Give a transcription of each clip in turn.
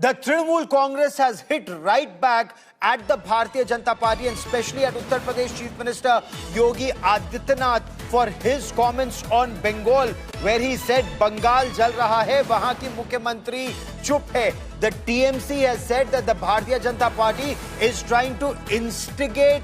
The Trinamool Congress has hit right back at the Bharatiya Janata Party and especially at Uttar Pradesh Chief Minister Yogi Adityanath for his comments on Bengal, where he said Bengal jal raha hai, wahan ki mukhyamantri chup hai. The TMC has said that the Bharatiya Janata Party is trying to instigate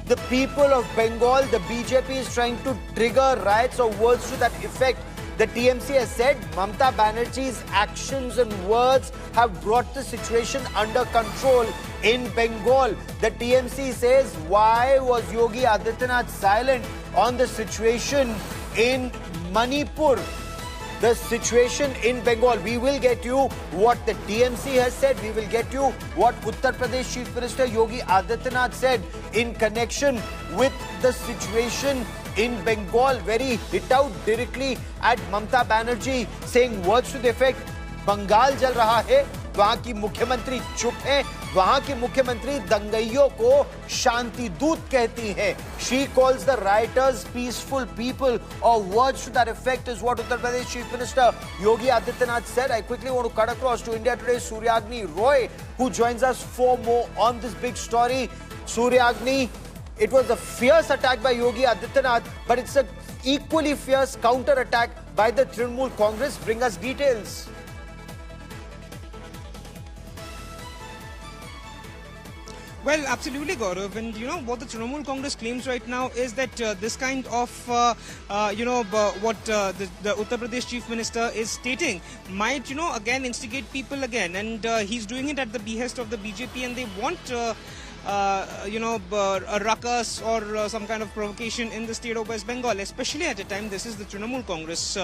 the people of Bengal. The BJP is trying to trigger riots or words to that effect. The TMC has said Mamata Banerjee's actions and words have brought the situation under control in Bengal. The TMC says, why was Yogi Adityanath silent on the situation in Manipur? The situation in Bengal. We will get you what the TMC has said. We will get you what Uttar Pradesh Chief Minister Yogi Adityanath said in connection with the situation in Bengal, where he hit out directly at Mamata Banerjee, saying words to the effect, Bengal jal raha hai, वहां की मुख्यमंत्री चुप है, वहां की मुख्यमंत्री दंगाइयों को शांति दूत कहती हैं. She calls the rioters peaceful people, or words to that effect is what Uttar Pradesh Chief Minister Yogi Adityanath said. I quickly want to cut across to India Today's Suryagni Roy, who joins us for more on this big story. Suryagni, it was a fierce attack by Yogi Adityanath, but it's an equally fierce counter-attack by the Trinamool Congress. Bring us details. Well, absolutely, Gaurav. And you know what the Trinamool Congress claims right now is that this kind of, what the Uttar Pradesh Chief Minister is stating might, again instigate people again. And he's doing it at the behest of the BJP, and they want a ruckus or some kind of provocation in the state of West Bengal, especially at a time, this is the Trinamool Congress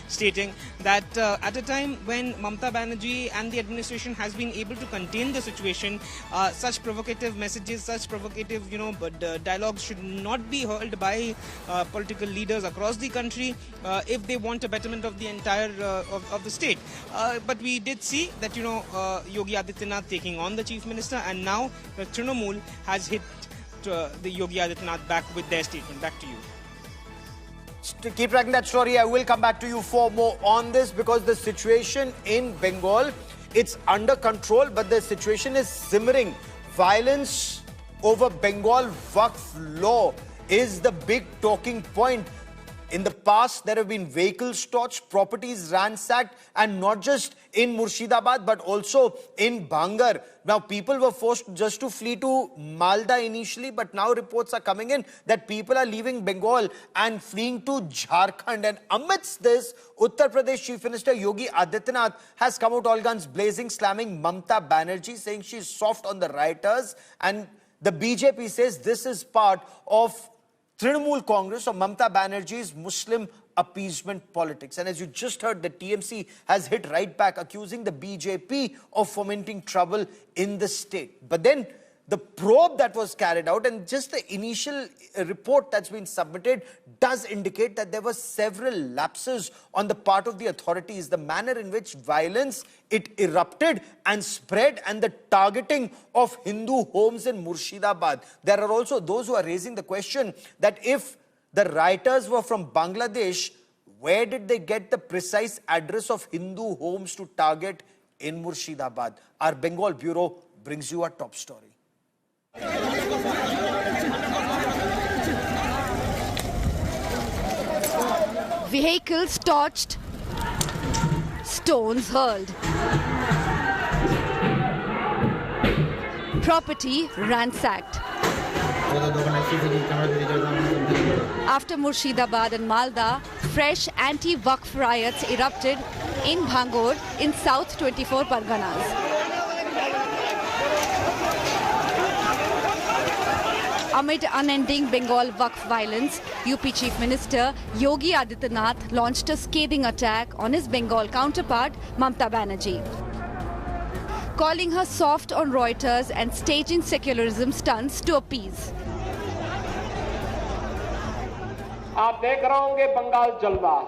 stating that at a time when Mamata Banerjee and the administration has been able to contain the situation, such provocative messages, such provocative, dialogues should not be heard by political leaders across the country if they want a betterment of the entire of the state. But we did see that, Yogi Adityanath taking on the Chief Minister, and now the Trinamool has hit the Yogi Adityanath back with their statement. Back to you. To keep tracking that story, I will come back to you for more on this, because the situation in Bengal, it's under control, but the situation is simmering. Violence over Bengal Waqf law is the big talking point. In the past, there have been vehicles torched, properties ransacked, and not just in Murshidabad, but also in Bhangar. Now, people were forced just to flee to Malda initially, but now reports are coming in that people are leaving Bengal and fleeing to Jharkhand. And amidst this, Uttar Pradesh Chief Minister Yogi Adityanath has come out all guns blazing, slamming Mamata Banerjee, saying she's soft on the rioters. And the BJP says this is part of Trinamool Congress or Mamata Banerjee's Muslim appeasement politics. And as you just heard, the TMC has hit right back, accusing the BJP of fomenting trouble in the state. But then the probe that was carried out and just the initial report that's been submitted does indicate that there were several lapses on the part of the authorities. The manner in which violence, it erupted and spread, and the targeting of Hindu homes in Murshidabad. There are also those who are raising the question that if the rioters were from Bangladesh, where did they get the precise address of Hindu homes to target in Murshidabad? Our Bengal Bureau brings you our top story. Vehicles torched, stones hurled, property ransacked. After Murshidabad and Malda, fresh anti-Waqf riots erupted in Bhangar in South 24 Parganas. Amid unending Bengal Waqf violence, UP Chief Minister Yogi Adityanath launched a scathing attack on his Bengal counterpart, Mamata Banerjee, calling her soft on Reuters and staging secularism stunts to appease. आप देख रहे होंगे बंगाल जलवा,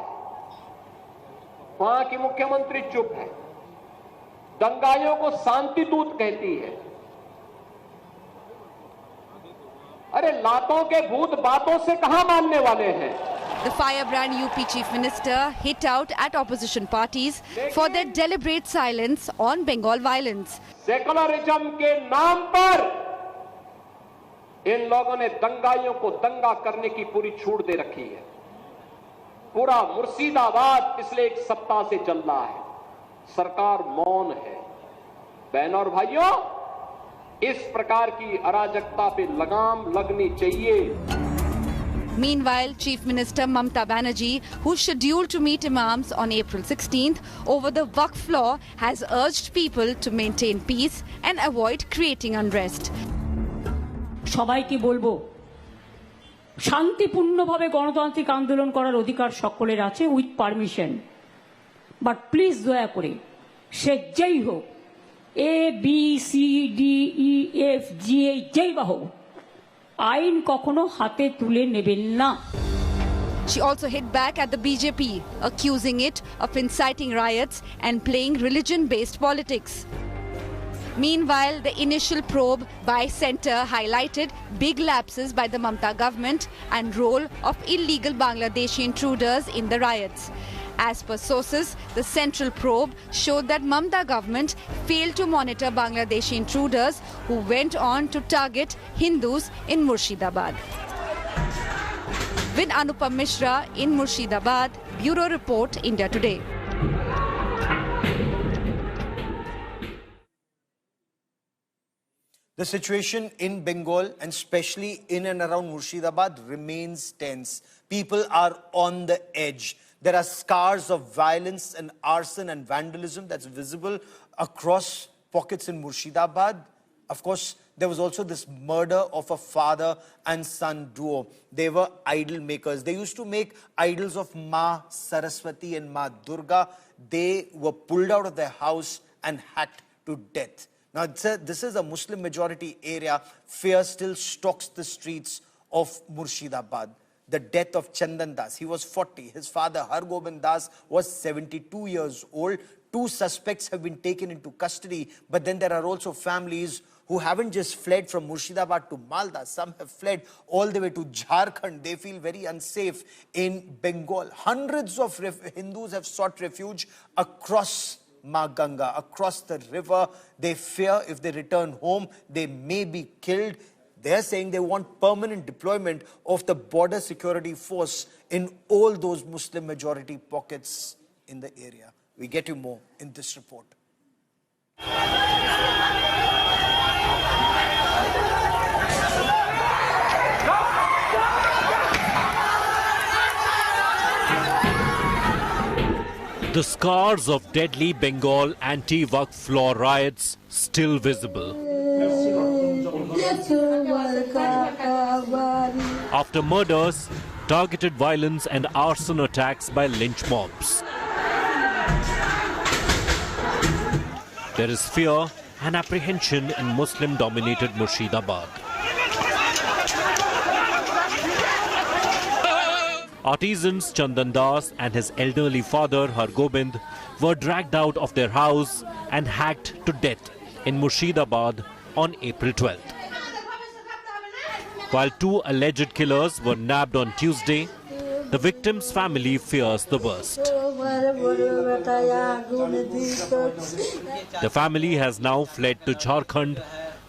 वहां की मुख्यमंत्री चुप है, दंगाइयों को शांति दूत कहती है. अरे लातों के भूत बातों से कहां मानने वाले हैं? The firebrand UP Chief Minister hit out at opposition parties for their deliberate silence on Bengal violence. Secularism के नाम पर इन लोगों ने दंगाइयों को दंगा करने की पूरी छूट दे रखी है। पूरा मुर्शिदाबाद पिछले एक सप्ताह से चल रहा है, सरकार मौन है। बहनों और भाइयों, इस प्रकार की अराजकता पे लगाम लगनी चाहिए। Meanwhile, Chief Minister Mamata Banerjee, who's scheduled to meet imams on April 16th over the Waqf law, has urged people to maintain peace and avoid creating unrest. সবাইকে বলবো, শান্তিপূর্ণভাবে গণতান্ত্রিক আন্দোলন করার অধিকার সকলের আছে উইথ পারমিশন, বাট প্লিজ দয়া করে সে যেই হোক, ABCDEFG যেই বা হোক, আইন কখনো হাতে তুলে নেবেন না। She also hit back at the BJP, accusing it of inciting riots and playing religion-based politics. Meanwhile, the initial probe by centre highlighted big lapses by the Mamata government and role of illegal Bangladeshi intruders in the riots. As per sources, the central probe showed that Mamata government failed to monitor Bangladeshi intruders who went on to target Hindus in Murshidabad. With Anupam Mishra in Murshidabad, Bureau Report, India Today. The situation in Bengal and especially in and around Murshidabad remains tense. People are on the edge. There are scars of violence and arson and vandalism that's visible across pockets in Murshidabad. Of course, there was also this murder of a father and son duo. They were idol makers. They used to make idols of Ma Saraswati and Ma Durga. They were pulled out of their house and hacked to death. Now, this is a Muslim majority area. Fear still stalks the streets of Murshidabad. The death of Chandan Das, he was 40. His father, Hargobind Das, was 72 years old. 2 suspects have been taken into custody. But then there are also families who haven't just fled from Murshidabad to Malda. Some have fled all the way to Jharkhand. They feel very unsafe in Bengal. Hundreds of Hindus have sought refuge across Ma Ganga, across the river. They fear if they return home, they may be killed. They're saying they want permanent deployment of the border security force in all those Muslim majority pockets in the area. We get you more in this report. The scars of deadly Bengal anti-Waqf law riots still visible. After murders, targeted violence and arson attacks by lynch mobs. There is fear and apprehension in Muslim-dominated Murshidabad. Artisans Chandan Das and his elderly father Hargobind were dragged out of their house and hacked to death in Murshidabad on April 12th. While 2 alleged killers were nabbed on Tuesday, the victim's family fears the worst. The family has now fled to Jharkhand,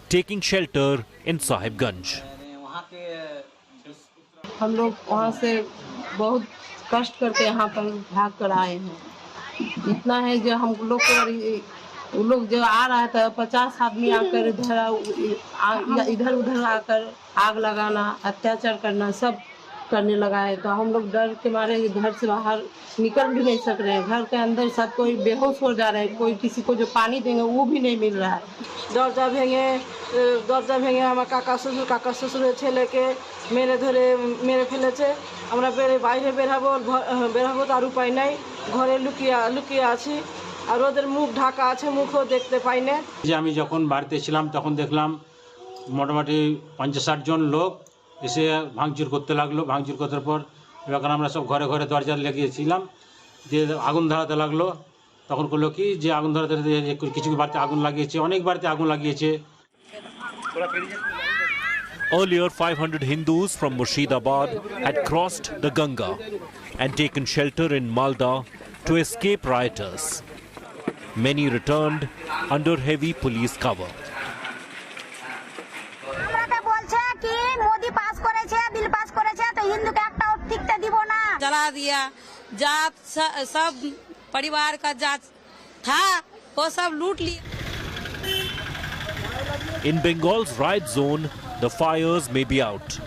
taking shelter in Sahibganj. हम लोग वहाँ से बहुत कष्ट करके यहाँ पर भाग कर आए हैं। इतना है जो हम लोग को वो लोग जो आ रहा था 50 आदमी आकर इधर उधर आकर आग लगाना, अत्याचार करना सब करने लगा है। तो हम लोग डर के मारे घर से बाहर निकल भी नहीं सक रहे हैं। घर के अंदर सब कोई बेहोश हो जा रहे हैं। कोई किसी को जो पानी देंगे वो भी नहीं मिल रहा है। दरजा भेंगे हमारे काका শ্বশুরের ছেলেকে মেরে ধরে মেরে ফেলেছে। আমরা বাইরে বেরাবো তার উপায় নাই। ঘরে লুকিয়ে আছি আর ওদের মুখ ঢাকা আছে, মুখও দেখতে পাই না। যে আমি যখন বাড়িতে ছিলাম তখন দেখলাম মোটামুটি 50-60 জন লোক এসে ভাঙচুর করতে লাগলো। ভাঙচুর করার পর এবার আমরা সব ঘরে ঘরে দরজা লাগিয়েছিলাম, যে আগুন ধরাতে লাগলো। তখন করলো কি যে আগুন ধরাতে কিছু বাড়িতে আগুন লাগিয়েছে, অনেক বাড়িতে আগুন লাগিয়েছে। Earlier, 500 Hindus from Murshidabad had crossed the Ganga and taken shelter in Malda to escape rioters. Many returned under heavy police cover. जला दिया जात सब परिवार का जात था वो सब लूट लिया. In Bengal's riot zone, the fires may be out,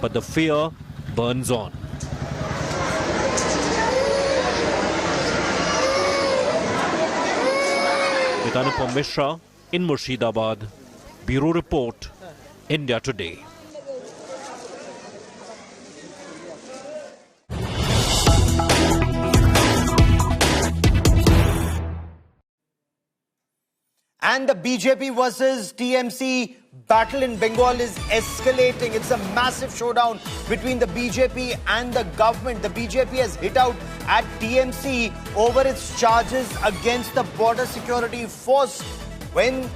but the fear burns on. With Anupam Mishra in Murshidabad, Bureau Report, India Today. And the BJP versus TMC battle in Bengal is escalating. It's a massive showdown between the BJP and the government. The BJP has hit out at TMC over its charges against the border security force. When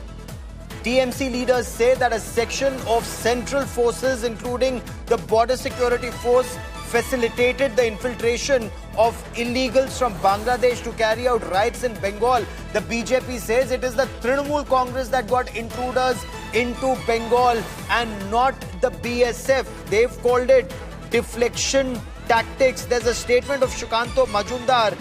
TMC leaders say that a section of central forces, including the border security force, facilitated the infiltration of illegals from Bangladesh to carry out riots in Bengal. The BJP says it is the Trinamool Congress that got intruders into Bengal and not the BSF. They've called it deflection tactics. There's a statement of Shukanto Majumdar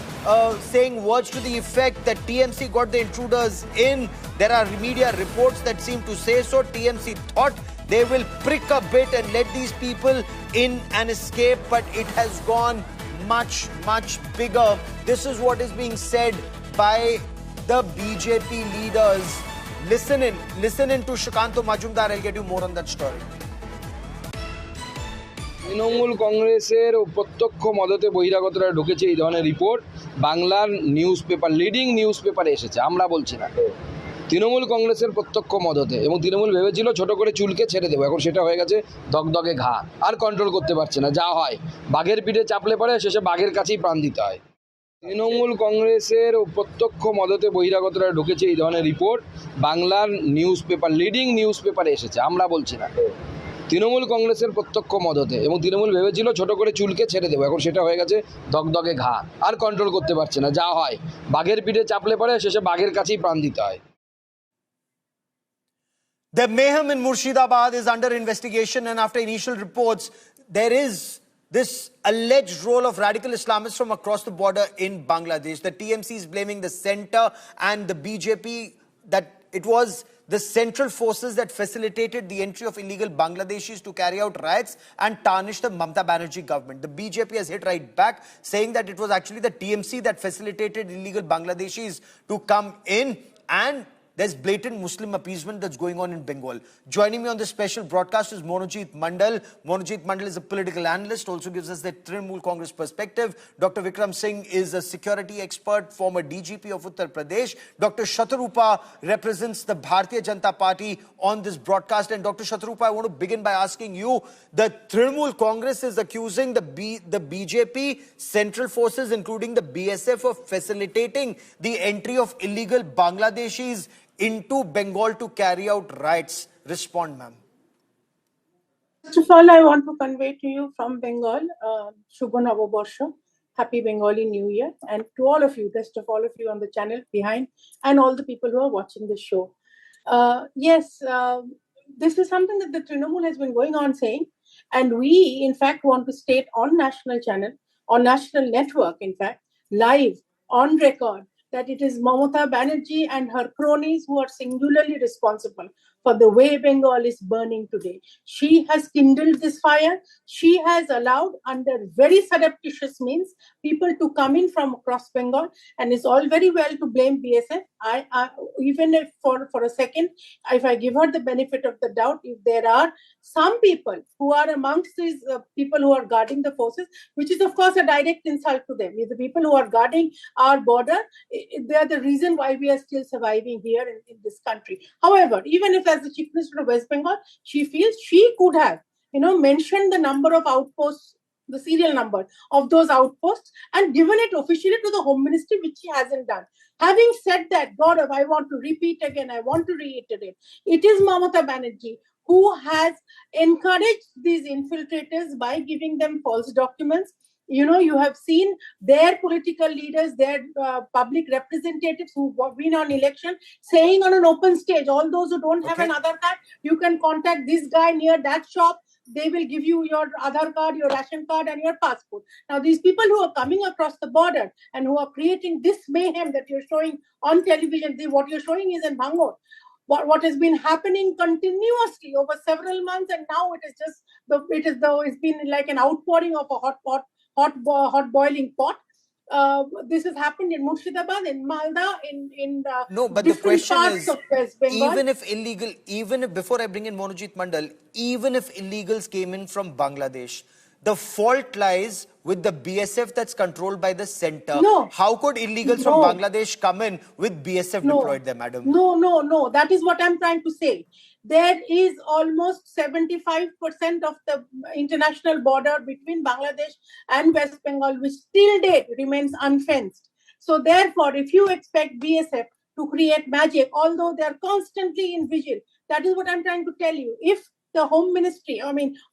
saying words to the effect that TMC got the intruders in. There are media reports that seem to say so. TMC thought they will prick a bit and let these people in and escape, but it has gone much, much bigger. This is what is being said by the BJP leaders. Listen in to Shukanto Majumdar. I'll get you more on that story. Trinamool কংগ্রেসের প্রত্যক্ষ মদতে বহিরাগতরা ঢুকেছে এই ধরনের report বাংলার news paper leading news পেপারে এসেছে, আমরা বলছি না। তৃণমূল কংগ্রেসের প্রত্যক্ষ মদতে, এবং তৃণমূল ভেবেছিল ছোট করে চুলকে ছেড়ে দেবো, এখন সেটা হয়ে গেছে দগদগে ঘা, আর কন্ট্রোল করতে পারছে না। যা হয় বাঘের পিঠে চাপলে পড়ে, শেষে বাঘের কাছেই প্রাণ দিতে হয়। তৃণমূল কংগ্রেসের প্রত্যক্ষ মদতে বহিরাগতরা ঢুকেছে এই ধরনের রিপোর্ট বাংলার নিউজ পেপার লিডিং নিউজ পেপারে এসেছে, আমরা বলছি না। তৃণমূল কংগ্রেসের প্রত্যক্ষ মদতে, এবং তৃণমূল ভেবেছিল ছোট করে চুলকে ছেড়ে দেবো, এখন সেটা হয়ে গেছে দগদগে ঘা, আর কন্ট্রোল করতে পারছে না। যা হয় বাঘের পিঠে চাপলে পড়ে, শেষে বাঘের কাছেই প্রাণ দিতে হয়। The mayhem in Murshidabad is under investigation, and after initial reports, there is this alleged role of radical Islamists from across the border in Bangladesh. The TMC is blaming the centre and the BJP that it was the central forces that facilitated the entry of illegal Bangladeshis to carry out riots and tarnish the Mamata Banerjee government. The BJP has hit right back, saying that it was actually the TMC that facilitated illegal Bangladeshis to come in, and there's blatant Muslim appeasement that's going on in Bengal. Joining me on this special broadcast is Monojit Mandal. Monojit Mandal is a political analyst, also gives us the Trinamool Congress perspective. Dr. Vikram Singh is a security expert, former DGP of Uttar Pradesh. Dr. Shatarupa represents the Bharatiya Janata Party on this broadcast. And Dr. Shatarupa, I want to begin by asking you, the Trinamool Congress is accusing the BJP central forces, including the BSF, of facilitating the entry of illegal Bangladeshis into Bengal to carry out riots. Respond, ma'am. First of all, I want to convey to you from Bengal, Shubha Navabarsha, Happy Bengali New Year, and to all of you, rest of all of you on the channel behind, and all the people who are watching this show. Yes, this is something that the Trinamool has been going on saying, and we, in fact, want to state on national channel, on national network, in fact, live, on record, that it is Mamata Banerjee and her cronies who are singularly responsible for the way Bengal is burning today. She has kindled this fire. She has allowed, under very surreptitious means, people to come in from across Bengal, and it's all very well to blame BSF. Even if for a second, if I give her the benefit of the doubt, if there are some people who are amongst these people who are guarding the forces, which is of course a direct insult to them. If the people who are guarding our border, they are the reason why we are still surviving here in this country. However, even if as the Chief Minister of West Bengal, she feels she could have, mentioned the number of outposts the serial number of those outposts, and given it officially to the Home Ministry, which he hasn't done. Having said that, Gaurav, I want to repeat again, I want to reiterate, it is Mamata Banerjee who has encouraged these infiltrators by giving them false documents. You know, you have seen their political leaders, their public representatives who win on election saying on an open stage, all those who don't have an Aadhaar card, you can contact this guy near that shop. They will give you your Aadhaar card, your ration card and your passport. Now, these people who are coming across the border and who are creating this mayhem that you're showing on television, what you're showing is in Bangor. What has been happening continuously over several months, and now it's been like an outpouring of a hot boiling pot. This has happened in Murshidabad, in Malda, in no, but the question is, of West Bengal. even if before I bring in Monojit Mandal, even if illegals came in from Bangladesh, the fault lies with the BSF that's controlled by the center. No. How could illegals from Bangladesh come in with BSF deployed there, madam? No. That is what I'm trying to say. There is almost 75% of the international border between Bangladesh and West Bengal, which till date remains unfenced. So therefore, if you expect BSF to create magic, although they're constantly in vigil, that is what I'm trying to tell you. If the Home Ministry,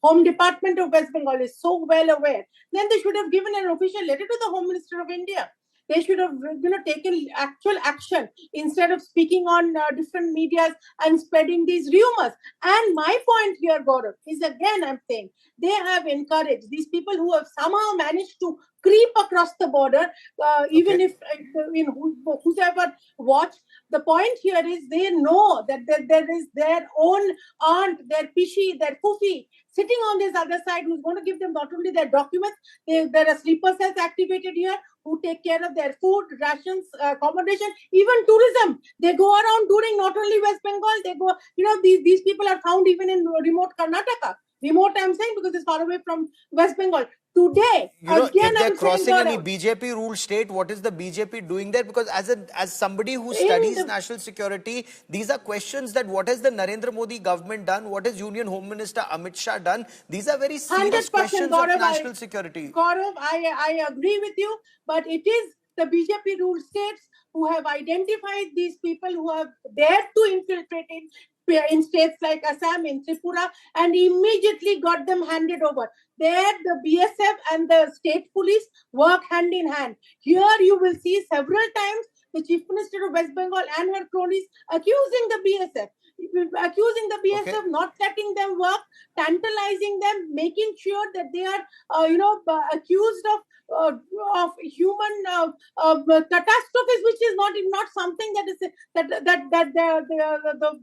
Home Department of West Bengal is so well aware, then they should have given an official letter to the Home Minister of India. They should have, taken actual action instead of speaking on different medias and spreading these rumors. And my point here, Gaurav, is again, I'm saying, they have encouraged these people who have somehow managed to creep across the border, even if whoever watch. The point here is they know that there is their own aunt, their pishi, their fufi sitting on this other side who's going to give them not only their documents, there are sleeper cells activated here who take care of their food, rations, accommodation, even tourism. They go around during not only West Bengal, they go, these people are found even in remote Karnataka. Remote, I'm saying, because it's far away from West Bengal. Today, if they're crossing any BJP ruled state, what is the BJP doing there? Because as somebody who studies national security, these are questions that what has the Narendra Modi government done? What has Union Home Minister Amit Shah done? These are very serious questions of national security. Gaurav, I agree with you, but it is the BJP ruled states who have identified these people who have dared to infiltrate in states like Assam, in Tripura, and immediately got them handed over. There, the BSF and the state police work hand in hand. Here, you will see several times the Chief Minister of West Bengal and her cronies accusing the BSF. Not letting them work, tantalizing them, making sure that they are, accused of human catastrophes, which is not something that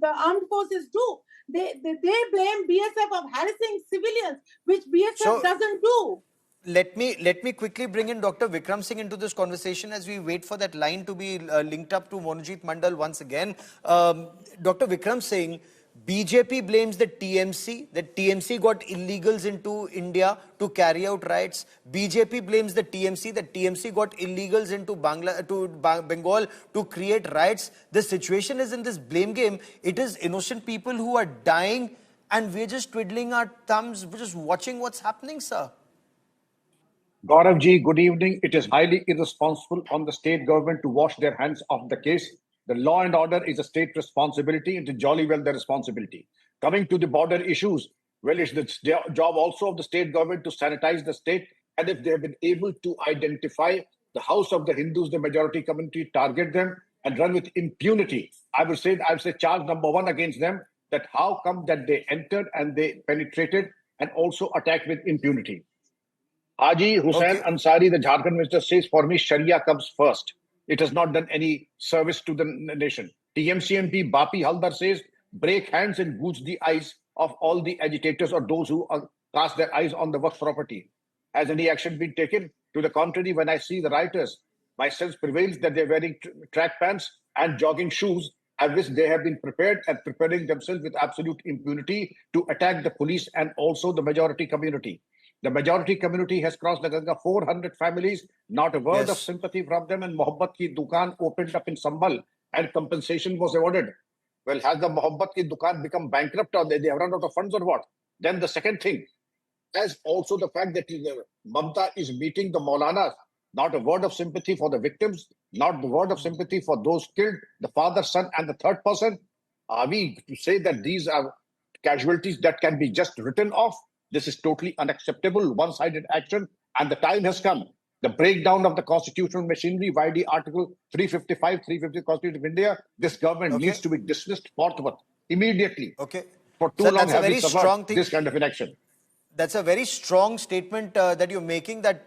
the armed forces do. They blame BSF of harassing civilians, which BSF doesn't do. Let me quickly bring in Dr. Vikram Singh into this conversation as we wait for that line to be linked up to Monojit Mandal once again. Dr. Vikram Singh, BJP blames the TMC, that TMC got illegals into India to carry out riots. BJP blames the TMC, that TMC got illegals into Bengal to create riots. The situation is in this blame game. It is innocent people who are dying and we're just twiddling our thumbs, we're just watching what's happening, sir. Gaurav ji, good evening. It is highly irresponsible on the state government to wash their hands of the case. The law and order is a state responsibility. It is jolly well their responsibility. Coming to the border issues, well, it's the job also of the state government to sanitize the state. And if they have been able to identify the house of the Hindus, the majority community, target them and run with impunity, I would say charge number one against them, that how come that they entered and they penetrated and also attacked with impunity. Haji Hussain Ansari, the Jharkhand minister, says, for me, Sharia comes first. It has not done any service to the nation. TMC MP Bapi Haldar says, break hands and gouge the eyes of all the agitators or those who cast their eyes on the Waqf property. Has any action been taken? To the contrary, when I see the rioters, my sense prevails that they're wearing track pants and jogging shoes. I wish they have been prepared and preparing themselves with absolute impunity to attack the police and also the majority community. The majority community has crossed the Ganga, 400 families, not a word of sympathy from them, and Mohabbat ki Dukan opened up in Sambhal and compensation was awarded. Well, has the Mohabbat ki Dukan become bankrupt or they have run out of funds or what? Then the second thing, as also the fact that Mamata is meeting the Maulanas. Not a word of sympathy for the victims, not the word of sympathy for those killed, the father, son, and the third person. Are we to say that these are casualties that can be just written off? This is totally unacceptable, one-sided action, and the time has come. The breakdown of the constitutional machinery via the Article 355, 350 Constitution of India, this government needs to be dismissed forthwith, immediately. Okay. For too Sir, long that's a have we very suffered strong thing. this kind of inaction. That's a very strong statement that you're making, that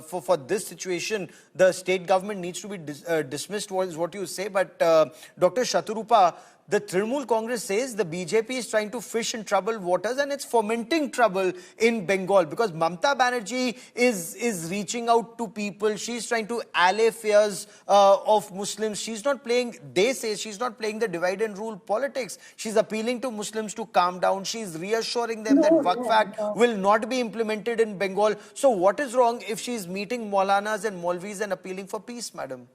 for this situation, the state government needs to be dismissed, is what you say. But Dr. Shatarupa, the Trinamool Congress says the BJP is trying to fish in troubled waters and it's fomenting trouble in Bengal because Mamata Banerjee is reaching out to people. She's trying to allay fears of Muslims. She's not playing, they say, she's not playing the divide and rule politics. She's appealing to Muslims to calm down. She's reassuring them that Waqf Act will not be implemented in Bengal. So what is wrong if she's meeting Maulanas and Maulvis and appealing for peace, madam?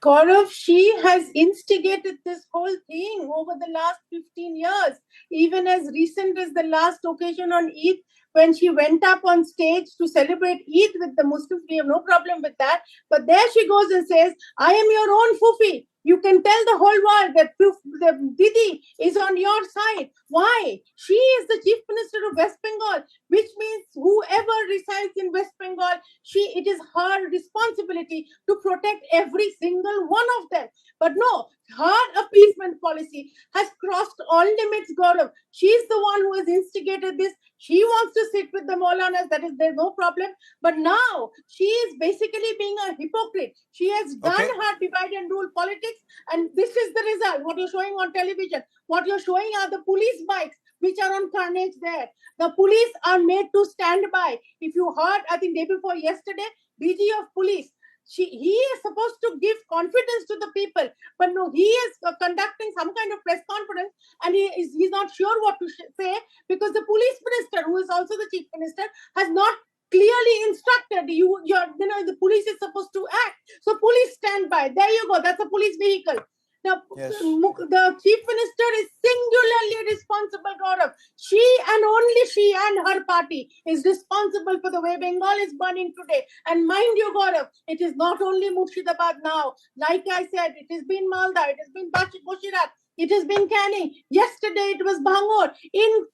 Gaurav, she has instigated this whole thing over the last 15 years, even as recent as the last occasion on Eid, when she went up on stage to celebrate Eid with the Muslims. We have no problem with that. But there she goes and says, I am your own Fufi. You can tell the whole world that the Didi is on your side. Why? She is the Chief Minister of West Bengal, which means whoever resides in West Bengal, it is her responsibility to protect every single one of them. But no, her appeasement policy has crossed all limits, Gaurav. She's the one who has instigated this. She wants to sit with the Maulanas, there's no problem. But now she is basically being a hypocrite. She has done her divide and rule politics, and this is the result. What you're showing on television, what you're showing are the police bikes which are on carnage there. The police are made to stand by. If you heard, I think day before yesterday, DG of police, he is supposed to give confidence to the people, but no, he is conducting some kind of press conference and he's not sure what to say because the police minister, who is also the chief minister, has not clearly instructed the police is supposed to act. So police stand by. There you go. That's a police vehicle. Now, the chief minister is singularly responsible, Gaurav. She and only she and her party is responsible for the way Bengal is burning today. And mind you, Gaurav, it is not only Murshidabad now. Like I said, it has been Malda, it has been Bashirat, it has been Canning. Yesterday it was Bangor. In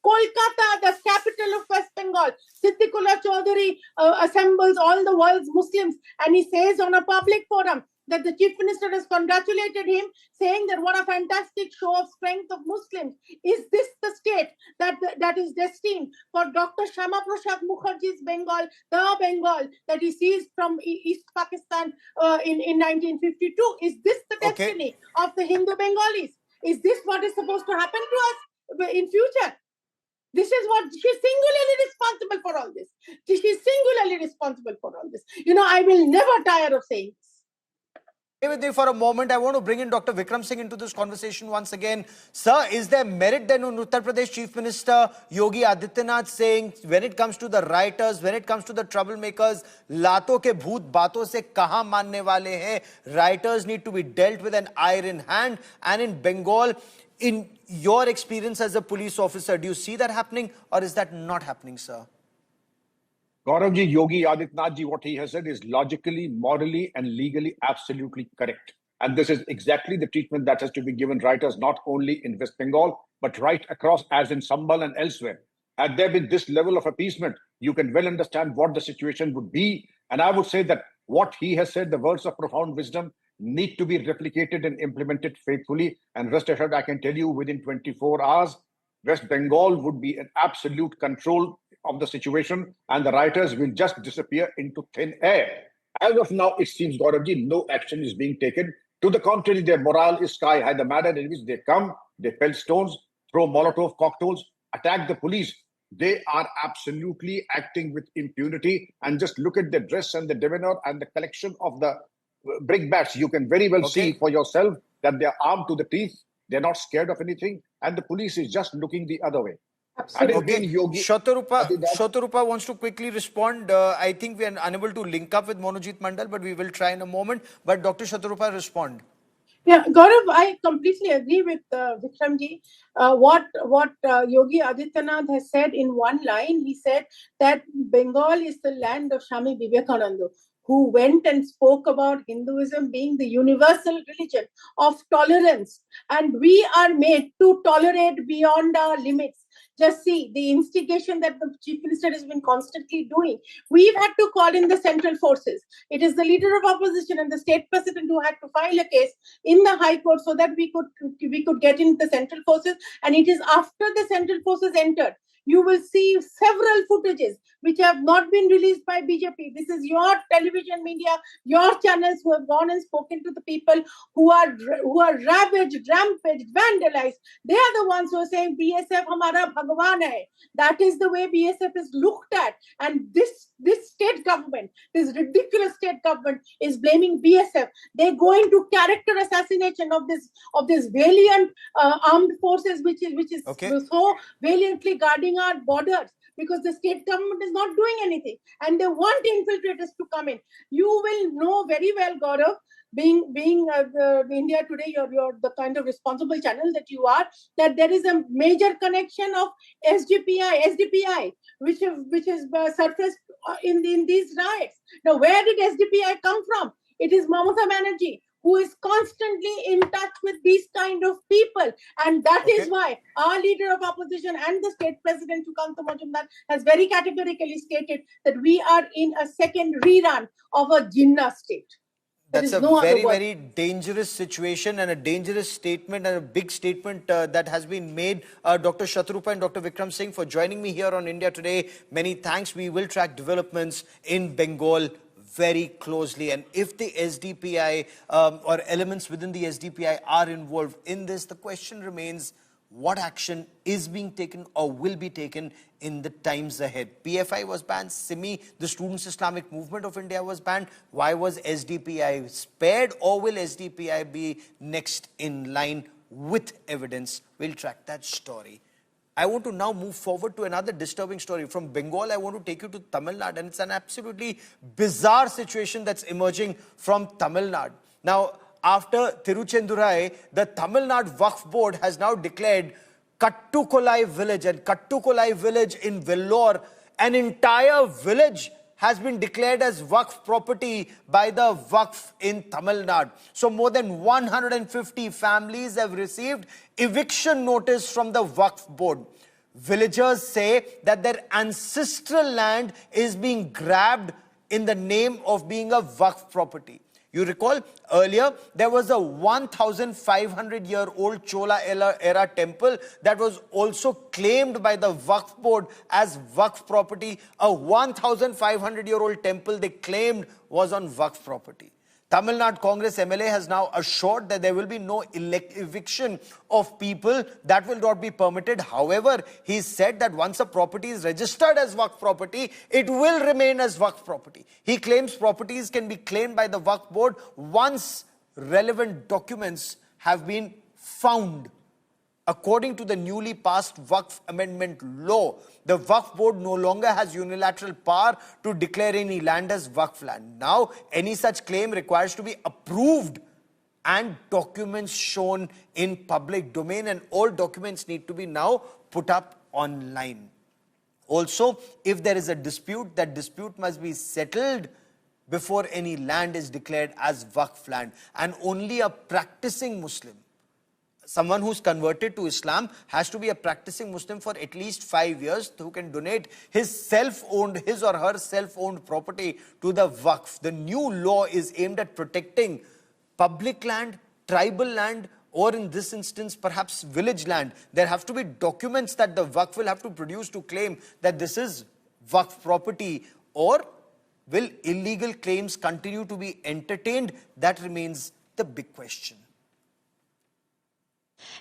Kolkata, the capital of West Bengal, Siddiqullah Chaudhary assembles all the world's Muslims and he says on a public forum that the chief minister has congratulated him, saying that what a fantastic show of strength of Muslims. Is this the state that is destined for Dr. Shama Prasad Mukherjee's Bengal, the Bengal that he sees from East Pakistan in 1952? Is this the destiny of the Hindu Bengalis? Is this what is supposed to happen to us in future? This is what she's singularly responsible for all this. She's singularly responsible for all this. I will never tire of saying this. Stay with me for a moment. I want to bring in Dr. Vikram Singh into this conversation once again. Sir, is there merit then in Uttar Pradesh Chief Minister Yogi Adityanath saying when it comes to the rioters, when it comes to the troublemakers, लातों के भूत बातों से कहाँ मानने वाले हैं? Rioters need to be dealt with an iron hand. And in Bengal, in your experience as a police officer, do you see that happening or is that not happening, sir? Gauravji, Yogi Adityanath ji, what he has said is logically, morally, and legally absolutely correct. And this is exactly the treatment that has to be given writers, not only in West Bengal, but right across, as in Sambal and elsewhere. Had there been this level of appeasement, you can well understand what the situation would be. And I would say that what he has said, the words of profound wisdom, need to be replicated and implemented faithfully. And rest assured, I can tell you within 24 hours, West Bengal would be in absolute control of the situation and the rioters will just disappear into thin air. As of now, it seems, Gauravji, no action is being taken. To the contrary, their morale is sky high. The manner in which they come, they pelt stones, throw Molotov cocktails, attack the police. They are absolutely acting with impunity. And just look at the dress and the demeanor and the collection of the brickbats. You can very well see for yourself that they are armed to the teeth. They're not scared of anything. And the police is just looking the other way. Okay, Shatarupa wants to quickly respond. I think we are unable to link up with Monojit Mandal, but we will try in a moment. But Dr. Shatarupa, respond. Yeah, Gaurav, I completely agree with Vikramji. What Yogi Adityanath has said in one line, he said that Bengal is the land of Swami Vivekananda, who went and spoke about Hinduism being the universal religion of tolerance, and we are made to tolerate beyond our limits. Just see the instigation that the chief minister has been constantly doing. We've had to call in the central forces. It is the leader of opposition and the state president who had to file a case in the High Court so that we could get in the central forces. And it is after the central forces entered, you will see several footages which have not been released by BJP. This is your television media, your channels who have gone and spoken to the people who are ravaged, rampaged, vandalized. They are the ones who are saying BSF hamara bhagwan hai. That is the way BSF is looked at. And this state government, this ridiculous state government, is blaming BSF. They go into character assassination of this valiant armed forces, which is so valiantly guarding our borders, because the state government is not doing anything, and they want infiltrators to come in. You will know very well, Gaurav, being the India Today, you're the kind of responsible channel that you are, that there is a major connection of SDPI, which is surfaced in these riots. Now, where did SDPI come from? It is Mamata Banerjee, who is constantly in touch with these kind of people. And that is why our leader of opposition and the state president, Sukanta Majumdar, has very categorically stated that we are in a second rerun of a Jinnah state. That's a very dangerous situation and a dangerous statement and a big statement that has been made. Dr. Shatrupa and Dr. Vikram Singh for joining me here on India Today. Many thanks. We will track developments in Bengal very closely. And if the SDPI or elements within the SDPI are involved in this, the question remains, what action is being taken or will be taken in the times ahead? PFI was banned, SIMI, the Students' Islamic Movement of India, was banned. Why was SDPI spared, or will SDPI be next in line with evidence? We'll track that story. I want to now move forward to another disturbing story. From Bengal, I want to take you to Tamil Nadu, and it's an absolutely bizarre situation that's emerging from Tamil Nadu. Now, after Tiruchendurai, the Tamil Nadu Waqf Board has now declared Kattukolai village, and Kattukolai village in Vellore, an entire village has been declared as Waqf property by the Waqf in Tamil Nadu. So more than 150 families have received eviction notice from the Waqf board. Villagers say that their ancestral land is being grabbed in the name of being a Waqf property. You recall earlier there was a 1,500-year-old Chola era temple that was also claimed by the Waqf board as Waqf property. A 1,500-year-old temple they claimed was on Waqf property. Tamil Nadu Congress MLA has now assured that there will be no eviction of people. That will not be permitted. However, he said that once a property is registered as Waqf property, it will remain as Waqf property. He claims properties can be claimed by the Waqf board once relevant documents have been found. According to the newly passed Waqf Amendment Law, the Waqf Board no longer has unilateral power to declare any land as Waqf land. Now, any such claim requires to be approved and documents shown in public domain, and all documents need to be now put up online. Also, if there is a dispute, that dispute must be settled before any land is declared as Waqf land, and only a practicing Muslim, someone who's converted to Islam, has to be a practicing Muslim for at least 5 years, who can donate his or her self-owned property to the Waqf. The new law is aimed at protecting public land, tribal land, or in this instance, perhaps village land. There have to be documents that the Waqf will have to produce to claim that this is Waqf property, or will illegal claims continue to be entertained? That remains the big question.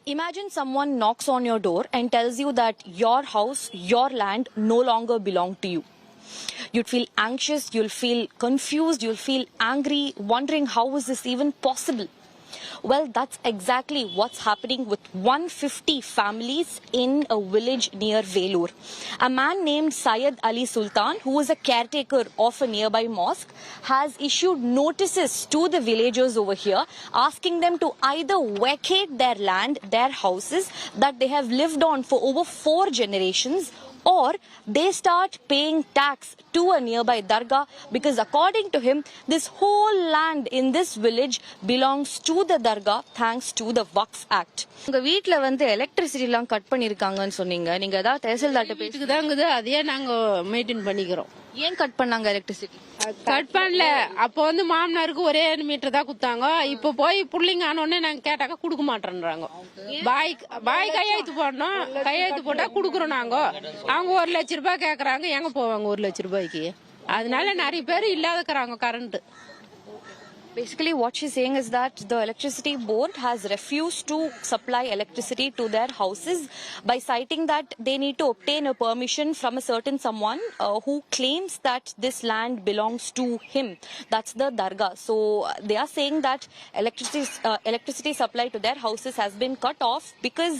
Imagine someone knocks on your door and tells you that your house, your land no longer belong to you. You'd feel anxious, you'll feel confused, you'll feel angry, wondering how is this even possible? Well, that's exactly what's happening with 150 families in a village near Vellore. A man named Syed Ali Sultan, who is a caretaker of a nearby mosque, has issued notices to the villagers over here, asking them to either vacate their land, their houses that they have lived on for over 4 generations, or they start paying tax to a nearby dargah, because according to him, this whole land in this village belongs to the dargah thanks to the Waqf Act. உங்க வீட்ல வந்து electricity எல்லாம் cut பண்ணிருக்காங்கன்னு சொன்னீங்க. நீங்க ஏதாவது தहसीलदार வீட்டுக்கு தாங்குது, அதையே நாங்க மெயின்டைன் பண்ணிக்கிறோம். ஏன் கட் பண்ணாங்க எலக்ட்ரிசிட்டி? கட் பண்ணல. அப்போ வந்து மாமனாருக்கு ஒரே மீட்டர் தான் குத்தாங்க. இப்போ போய் புள்ளிங்க ஆனோடனே நாங்க கேட்டாக்க கொடுக்க மாட்டேன்றாங்க. பாய் கையெழுத்து போடணும், கையெழுத்து போட்டா குடுக்குறோம் நாங்க. அவங்க 1 லட்சம் ரூபாய் கேக்குறாங்க, எங்க போவாங்க 1 லட்சம் ரூபாய்க்கு? அதனால நிறைய பேர் இல்லாதக்கறாங்க current. Basically, what she's saying is that the electricity board has refused to supply electricity to their houses by citing that they need to obtain a permission from a certain someone who claims that this land belongs to him. That's the dargah. So they are saying that electricity supply to their houses has been cut off because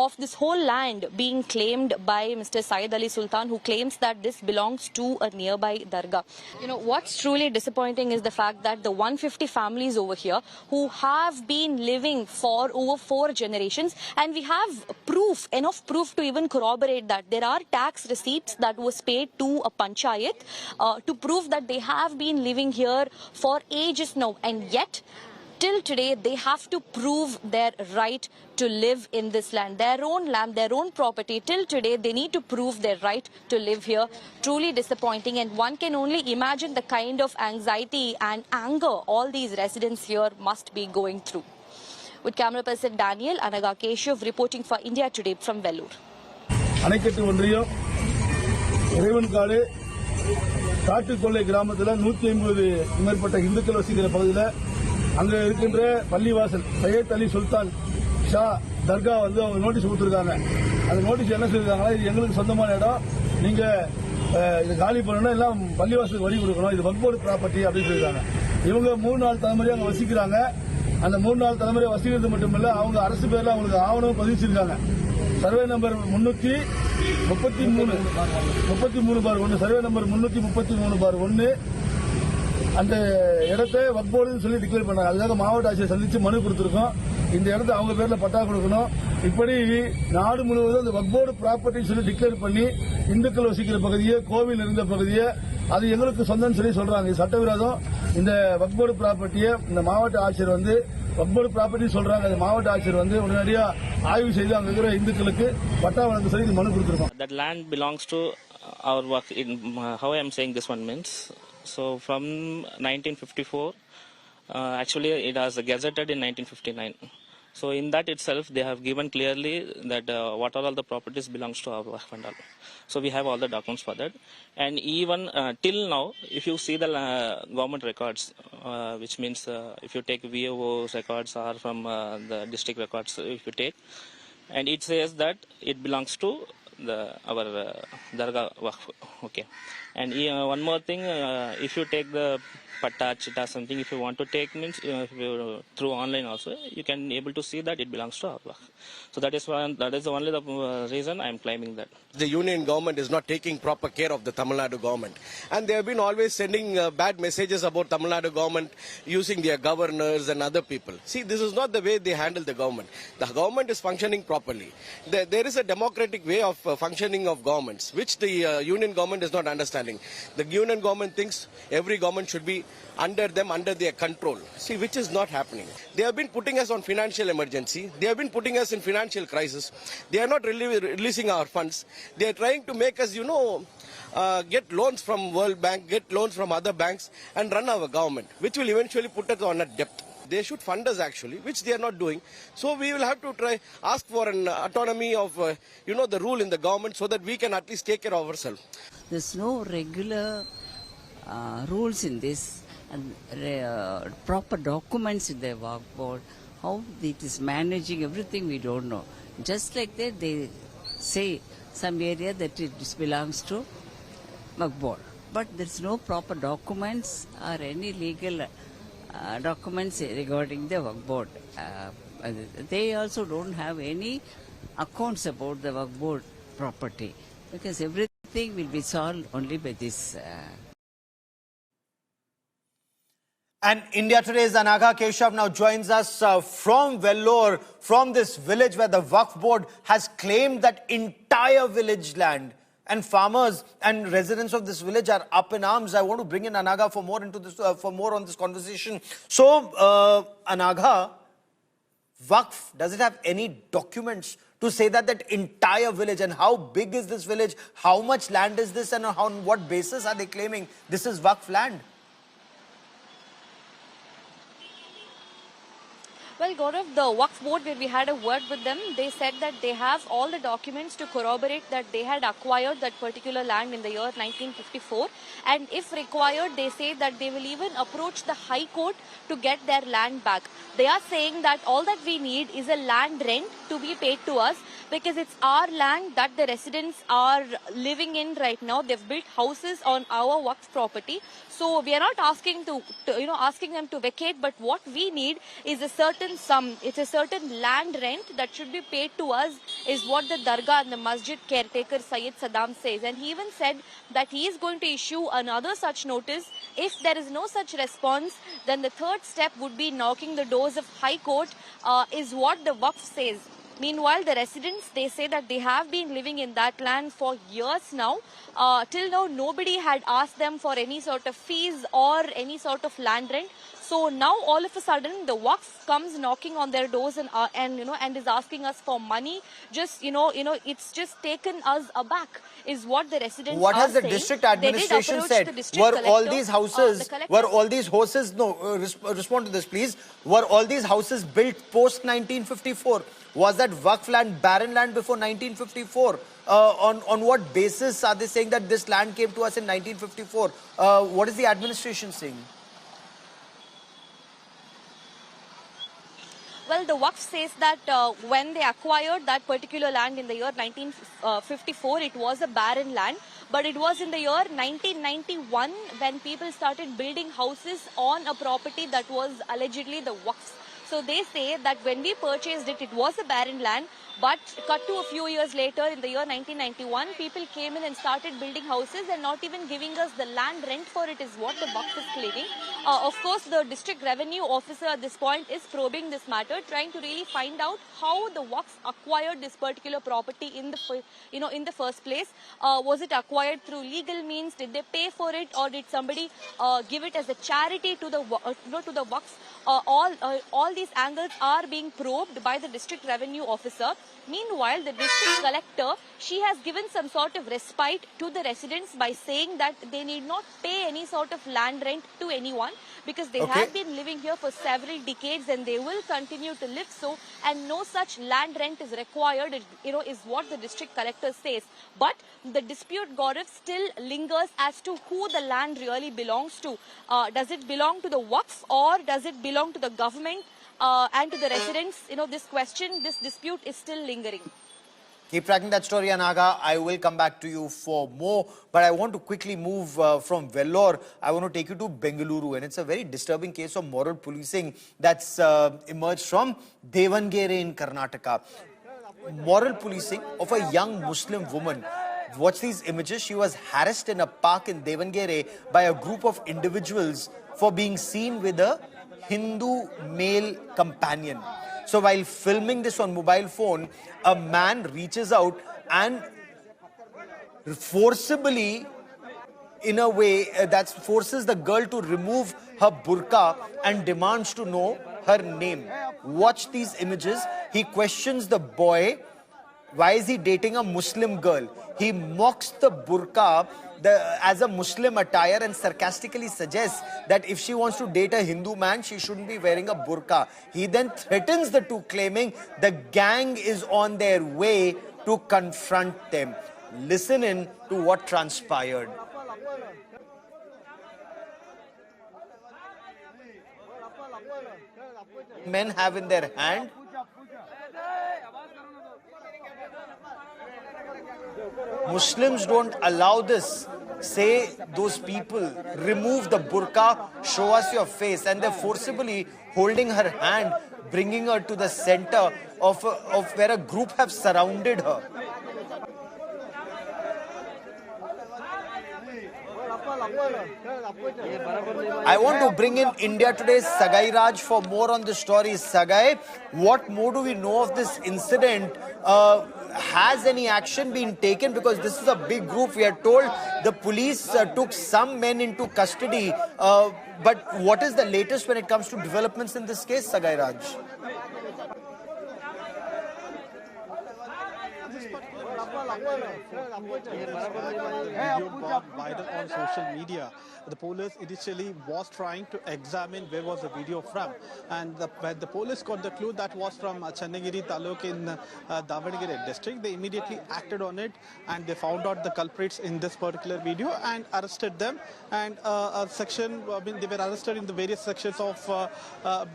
of this whole land being claimed by Mr. Syed Ali Sultan, who claims that this belongs to a nearby dargah. You know, what's truly disappointing is the fact that the 150 families over here who have been living for over 4 generations, and we have enough proof to even corroborate that. There are tax receipts that was paid to a panchayat to prove that they have been living here for ages now, and yet till today they have to prove their right to live in this land, their own property. Till today they need to prove their right to live here. Truly disappointing, and one can only imagine the kind of anxiety and anger all these residents here must be going through. With camera person Daniel, Anaga Keshav reporting for India Today from Vellore. அணைக்கட்டு ஒன்றியம் இறைவன்காடு காட்டுக்கொள்ளை கிராமத்தில் 150 மேற்பட்ட இந்துக்கள் வசிக்கிற பகுதியில் அங்க இருக்கின்ற பள்ளிவாசல் சையத் அலி சுல்தான் ஷா தர்கா வந்து அவங்க நோட்டீஸ் கொடுத்துருக்காங்க. அந்த நோட்டீஸ் என்ன சொல்லிருக்காங்கன்னா, இது எங்களுக்கு சொந்தமான இடம், நீங்க இது காலி பண்ணணும், எல்லாம் பள்ளிவாசலுக்கு வரி கொடுக்கணும், இது வக்ஃப் போர்டு ப்ராப்பர்ட்டி அப்படின்னு சொல்லிருக்காங்க. இவங்க 3-4 தலைமுறையா அங்க வசிக்கிறாங்க. அந்த 3-4 தலைமுறையா வசிக்கிறது மட்டுமில்ல, அவங்க அரசு பேர்ல அவங்களுக்கு ஆவணம் பதிவிச்சிருக்காங்க. சர்வே நம்பர் 333/1 சர்வே நம்பர் 333/1 அந்த இடத்தை வக்ஃப் போர்டுன்னு சொல்லி டிக்ளேர் பண்ணாங்க. அதுக்காக மாவட்ட ஆட்சியரை சந்திச்சு மனு கொடுத்திருக்கோம். இந்த இடத்தை அவங்க பேர்ல பட்டா கொடுக்கணும். இப்படி நாடு முழுவதும் அந்த வக்ஃப் போர்டு ப்ராப்பர்ட்டி சொல்லி டிக்ளேர் பண்ணி இந்துக்கள் வசிக்கிற பகுதியை, கோவில் இருந்த பகுதியை அது எங்களுக்கு சொந்தம்னு சொல்லி சொல்றாங்க. இது சட்டவிரோதம். இந்த வக்ஃப் போர்டு ப்ராப்பர்ட்டியை இந்த மாவட்ட ஆட்சியர் வந்து வக்ஃப் போர்டு ப்ராப்பர்ட்டி சொல்றாங்க. அந்த மாவட்ட ஆட்சியர் வந்து உடனடியா ஆய்வு செய்து அங்க இருக்கிற இந்துக்களுக்கு பட்டா வழங்க சொல்லி மனு கொடுத்திருக்கோம். That land belongs to our work. How I am saying this one means, so from 1954, actually it was gazetted in 1959. So in that itself, they have given clearly that what all the properties belongs to our Waqf and all. So we have all the documents for that. And even till now, if you see the government records, which means if you take VOO records or from the district records, if you take, and it says that it belongs to our Dargah Waqf. Okay. And one more thing, if you take the patta, chitta, something, if you want to take, means if you, through online also, you can able to see that it belongs to our Waqf. So that is only the reason I am claiming that. The union government is not taking proper care of the Tamil Nadu government, and they have been always sending bad messages about Tamil Nadu government using their governors and other people. See, this is not the way they handle the government. The government is functioning properly. There is a democratic way of functioning of governments, which the union government is not understanding. The union government thinks every government should be under them, under their control. See, which is not happening. They have been putting us on financial emergency. They have been putting us in financial crisis. They are not releasing our funds. They are trying to make us, get loans from World Bank, get loans from other banks and run our government, which will eventually put us on a debt. They should fund us actually, which they are not doing. So we will have to ask for an autonomy of, the rule in the government so that we can at least take care of ourselves. There's no regular rules in this, and proper documents in the Waqf board. How it is managing everything we don't know. Just like that, they say some area that it belongs to Waqf board, but there's no proper documents or any legal documents regarding the Waqf board. they also don't have any accounts about the Waqf board property, because everything will be solved only by this. And India Today's Anaga Keshav now joins us from Vellore, from this village where the Waqf board has claimed that entire village land. And farmers and residents of this village are up in arms. I want to bring in Anaga for more into this, for more on this conversation. So, Anaga, Waqf, does it have any documents to say that that entire village, and how big is this village? How much land is this, and on what basis are they claiming this is Waqf land? Well, Gaurav, the Waqf board, where we had a word with them, they said that they have all the documents to corroborate that they had acquired that particular land in the year 1954. And if required, they say that they will even approach the High Court to get their land back. They are saying that all that we need is a land rent to be paid to us, because it's our land that the residents are living in right now. They've built houses on our Waqf property. So we are not asking asking them to vacate, but what we need is a certain sum. It's a certain land rent that should be paid to us, is what the Dargah and the Masjid caretaker Syed Saddam says. And he even said that he is going to issue another such notice. If there is no such response, then the third step would be knocking the doors of High Court, is what the Waqf says. Meanwhile, the residents, they say that they have been living in that land for years now. Till now, nobody had asked them for any sort of fees or any sort of land rent. So now, all of a sudden, the Waqf comes knocking on their doors and is asking us for money. Just it's just taken us aback, is what the residents what are has the saying. district administration said? Were all these houses, respond to this please, were all these houses built post 1954? Was that Waqf land barren land before 1954? On what basis are they saying that this land came to us in 1954? What is the administration saying? Well, the Waqf says that when they acquired that particular land in the year 1954, it was a barren land. But it was in the year 1991 when people started building houses on a property that was allegedly the Waqf's. So they say that when we purchased it, it was a barren land. But cut to a few years later, in the year 1991, people came in and started building houses and not even giving us the land rent for it, is what the Waqf is claiming. Of course, the district revenue officer at this point is probing this matter, trying to really find out how the Waqf acquired this particular property in the first place. Was it acquired through legal means? Did they pay for it, or did somebody give it as a charity to the Waqf? All these angles are being probed by the district revenue officer. Meanwhile, the district collector, she has given some sort of respite to the residents by saying that they need not pay any sort of land rent to anyone, because they have been living here for several decades and they will continue to live so, and no such land rent is required, is what the district collector says. But the dispute, Gaurav, still lingers as to who the land really belongs to. Does it belong to the Waqf, or does it belong to the government? And to the residents, this dispute is still lingering. Keep tracking that story, Anaga. I will come back to you for more. But I want to quickly move from Vellore. I want to take you to Bengaluru. And it's a very disturbing case of moral policing that's emerged from Davangere in Karnataka. Moral policing of a young Muslim woman. Watch these images. She was harassed in a park in Davangere by a group of individuals for being seen with a Hindu male companion. So while filming this on mobile phone, a man reaches out and forcibly, in a way that forces the girl to remove her burqa and demands to know her name. Watch these images. He questions the boy. Why is he dating a Muslim girl? He mocks the burqa as a Muslim attire and sarcastically suggests that if she wants to date a Hindu man, she shouldn't be wearing a burqa. He then threatens the two, claiming the gang is on their way to confront them. Listen in to what transpired. Men have in their hand Muslims don't allow this. Say those people, remove the burqa, show us your face. And they're forcibly holding her hand bringing her to the center of where a group have surrounded her. I want to bring in India Today's Sagai Raj for more on the story. Sagai, what more do we know of this incident? Has any action been taken? Because this is a big group. We are told the police took some men into custody. But what is the latest when it comes to developments in this case, Sagai Raj? Viral on social media. The police initially was trying to examine where was the video from, and when the police got the clue that was from Channagiri Taluk in Davanagere district, they immediately acted on it, and they found out the culprits in this particular video and arrested them. And they were arrested in the various sections of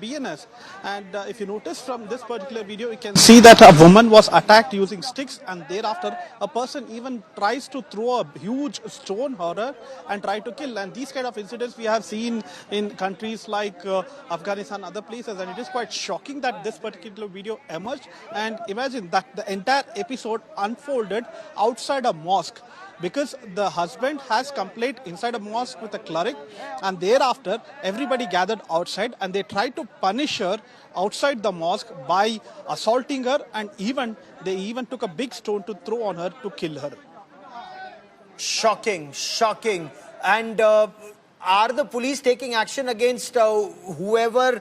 BNS. And if you notice from this particular video, you can see that a woman was attacked using sticks, and thereafter a person even tries to throw a huge stone at her and try to kill. And these kind of incidents we have seen in countries like Afghanistan, other places, and it is quite shocking that this particular video emerged. And imagine that the entire episode unfolded outside a mosque, because the husband has complained inside a mosque with a cleric, and thereafter everybody gathered outside and they tried to punish her outside the mosque by assaulting her, and they even took a big stone to throw on her to kill her. Shocking. And are the police taking action against whoever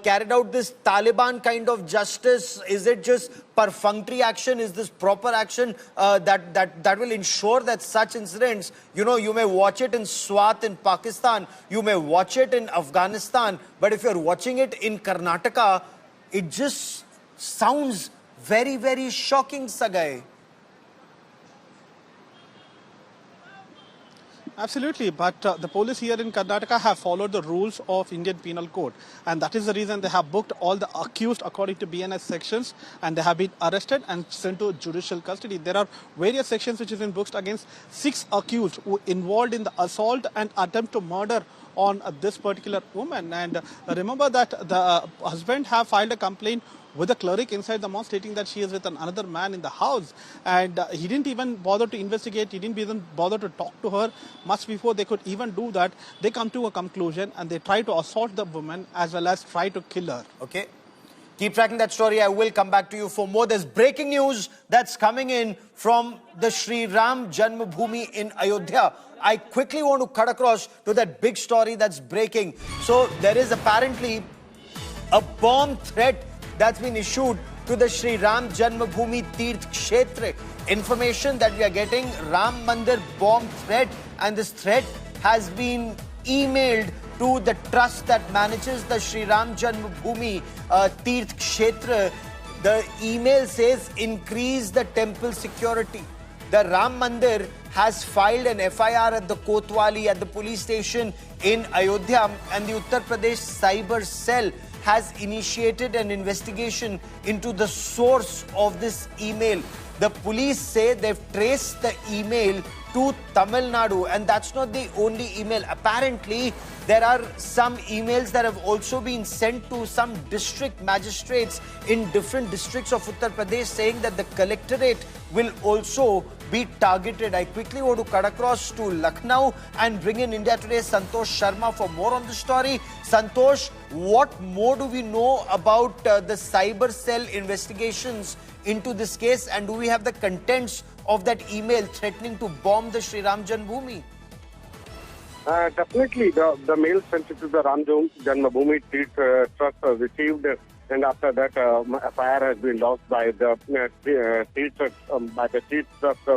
carried out this Taliban kind of justice? Is it just perfunctory action? Is this proper action that will ensure that such incidents, you may watch it in Swat in Pakistan, you may watch it in Afghanistan, but if you're watching it in Karnataka, it just sounds very, very shocking, Sagai. Absolutely, but the police here in Karnataka have followed the rules of Indian Penal Code, and that is the reason they have booked all the accused according to BNS sections, and they have been arrested and sent to judicial custody. There are various sections which have been booked against 6 accused who involved in the assault and attempt to murder on this particular woman. And remember that the husband have filed a complaint with a cleric inside the mosque stating that she is with another man in the house, and he didn't even bother to investigate, he didn't even bother to talk to her. Much before they could even do that, they come to a conclusion and they try to assault the woman as well as try to kill her. Okay. Keep tracking that story. I will come back to you for more. There's breaking news that's coming in from the Sri Ram Janmabhoomi in Ayodhya. I quickly want to cut across to that big story that's breaking. So there is apparently a bomb threat that's been issued to the Sri Ram Janmabhoomi Tirth Kshetra. Information that we are getting, Ram Mandir bomb threat, and this threat has been emailed to the trust that manages the Sri Ram Janmabhoomi Tirth Kshetra. The email says increase the temple security. The Ram Mandir has filed an FIR at the Kotwali at the police station in Ayodhya, and the Uttar Pradesh Cyber Cell has initiated an investigation into the source of this email. The police say they've traced the email to Tamil Nadu, and that's not the only email. Apparently, there are some emails that have also been sent to some district magistrates in different districts of Uttar Pradesh saying that the collectorate will also be targeted. I quickly want to cut across to Lucknow and bring in India Today's Santosh Sharma for more on the story. Santosh, what more do we know about the cyber cell investigations into this case, and do we have the contents of that email threatening to bomb the Sri Ram Janmabhoomi? Definitely, the mail sent to the Ram Janmabhoomi Tirth Trust received, and after that, FIR has been lodged by the Tirth Trust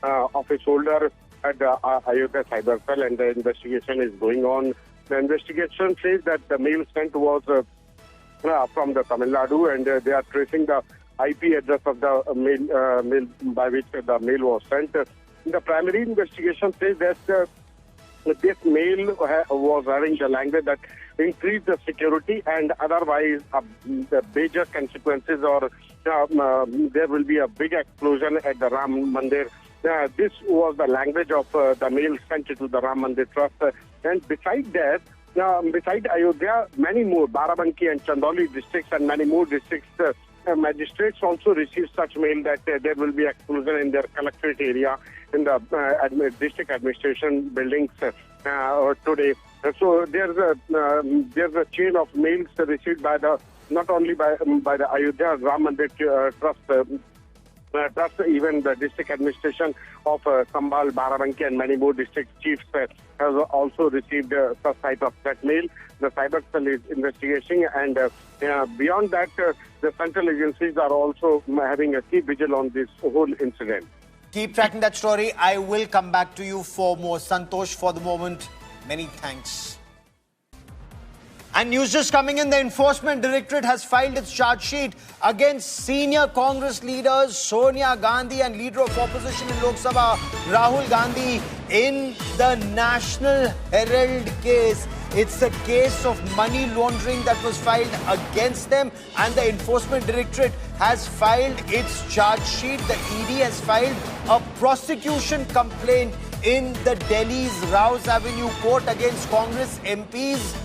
office holder at the Ayodhya Cyber Cell, and the investigation is going on. The investigation says that the mail sent was from the Tamil Nadu, and they are tracing the IP address of the mail by which the mail was sent. The primary investigation says that this mail was having the language that increased the security and otherwise the major consequences, or there will be a big explosion at the Ram Mandir. This was the language of the mail sent to the Ram Mandir Trust. And besides that, beside Ayodhya, many more, Barabanki and Chandauli districts and many more districts, magistrates also received such mail that there will be explosion in their collectorate area in the district administration buildings today. So there's a chain of mails received by not only by the Ayodhya Ram Mandir Trust, even the district administration of Sambhal, Barabanki and many more district chiefs has also received such type of that mail. The cyber cell is investigating, and beyond that, the central agencies are also having a key vigil on this whole incident. Keep tracking that story. I will come back to you for more. Santosh, for the moment, many thanks. And news just coming in, the Enforcement Directorate has filed its charge sheet against senior Congress leaders Sonia Gandhi and Leader of Opposition in Lok Sabha, Rahul Gandhi, in the National Herald case. It's a case of money laundering that was filed against them, and the Enforcement Directorate has filed its charge sheet. The ED has filed a prosecution complaint in the Delhi's Rouse Avenue court against Congress MPs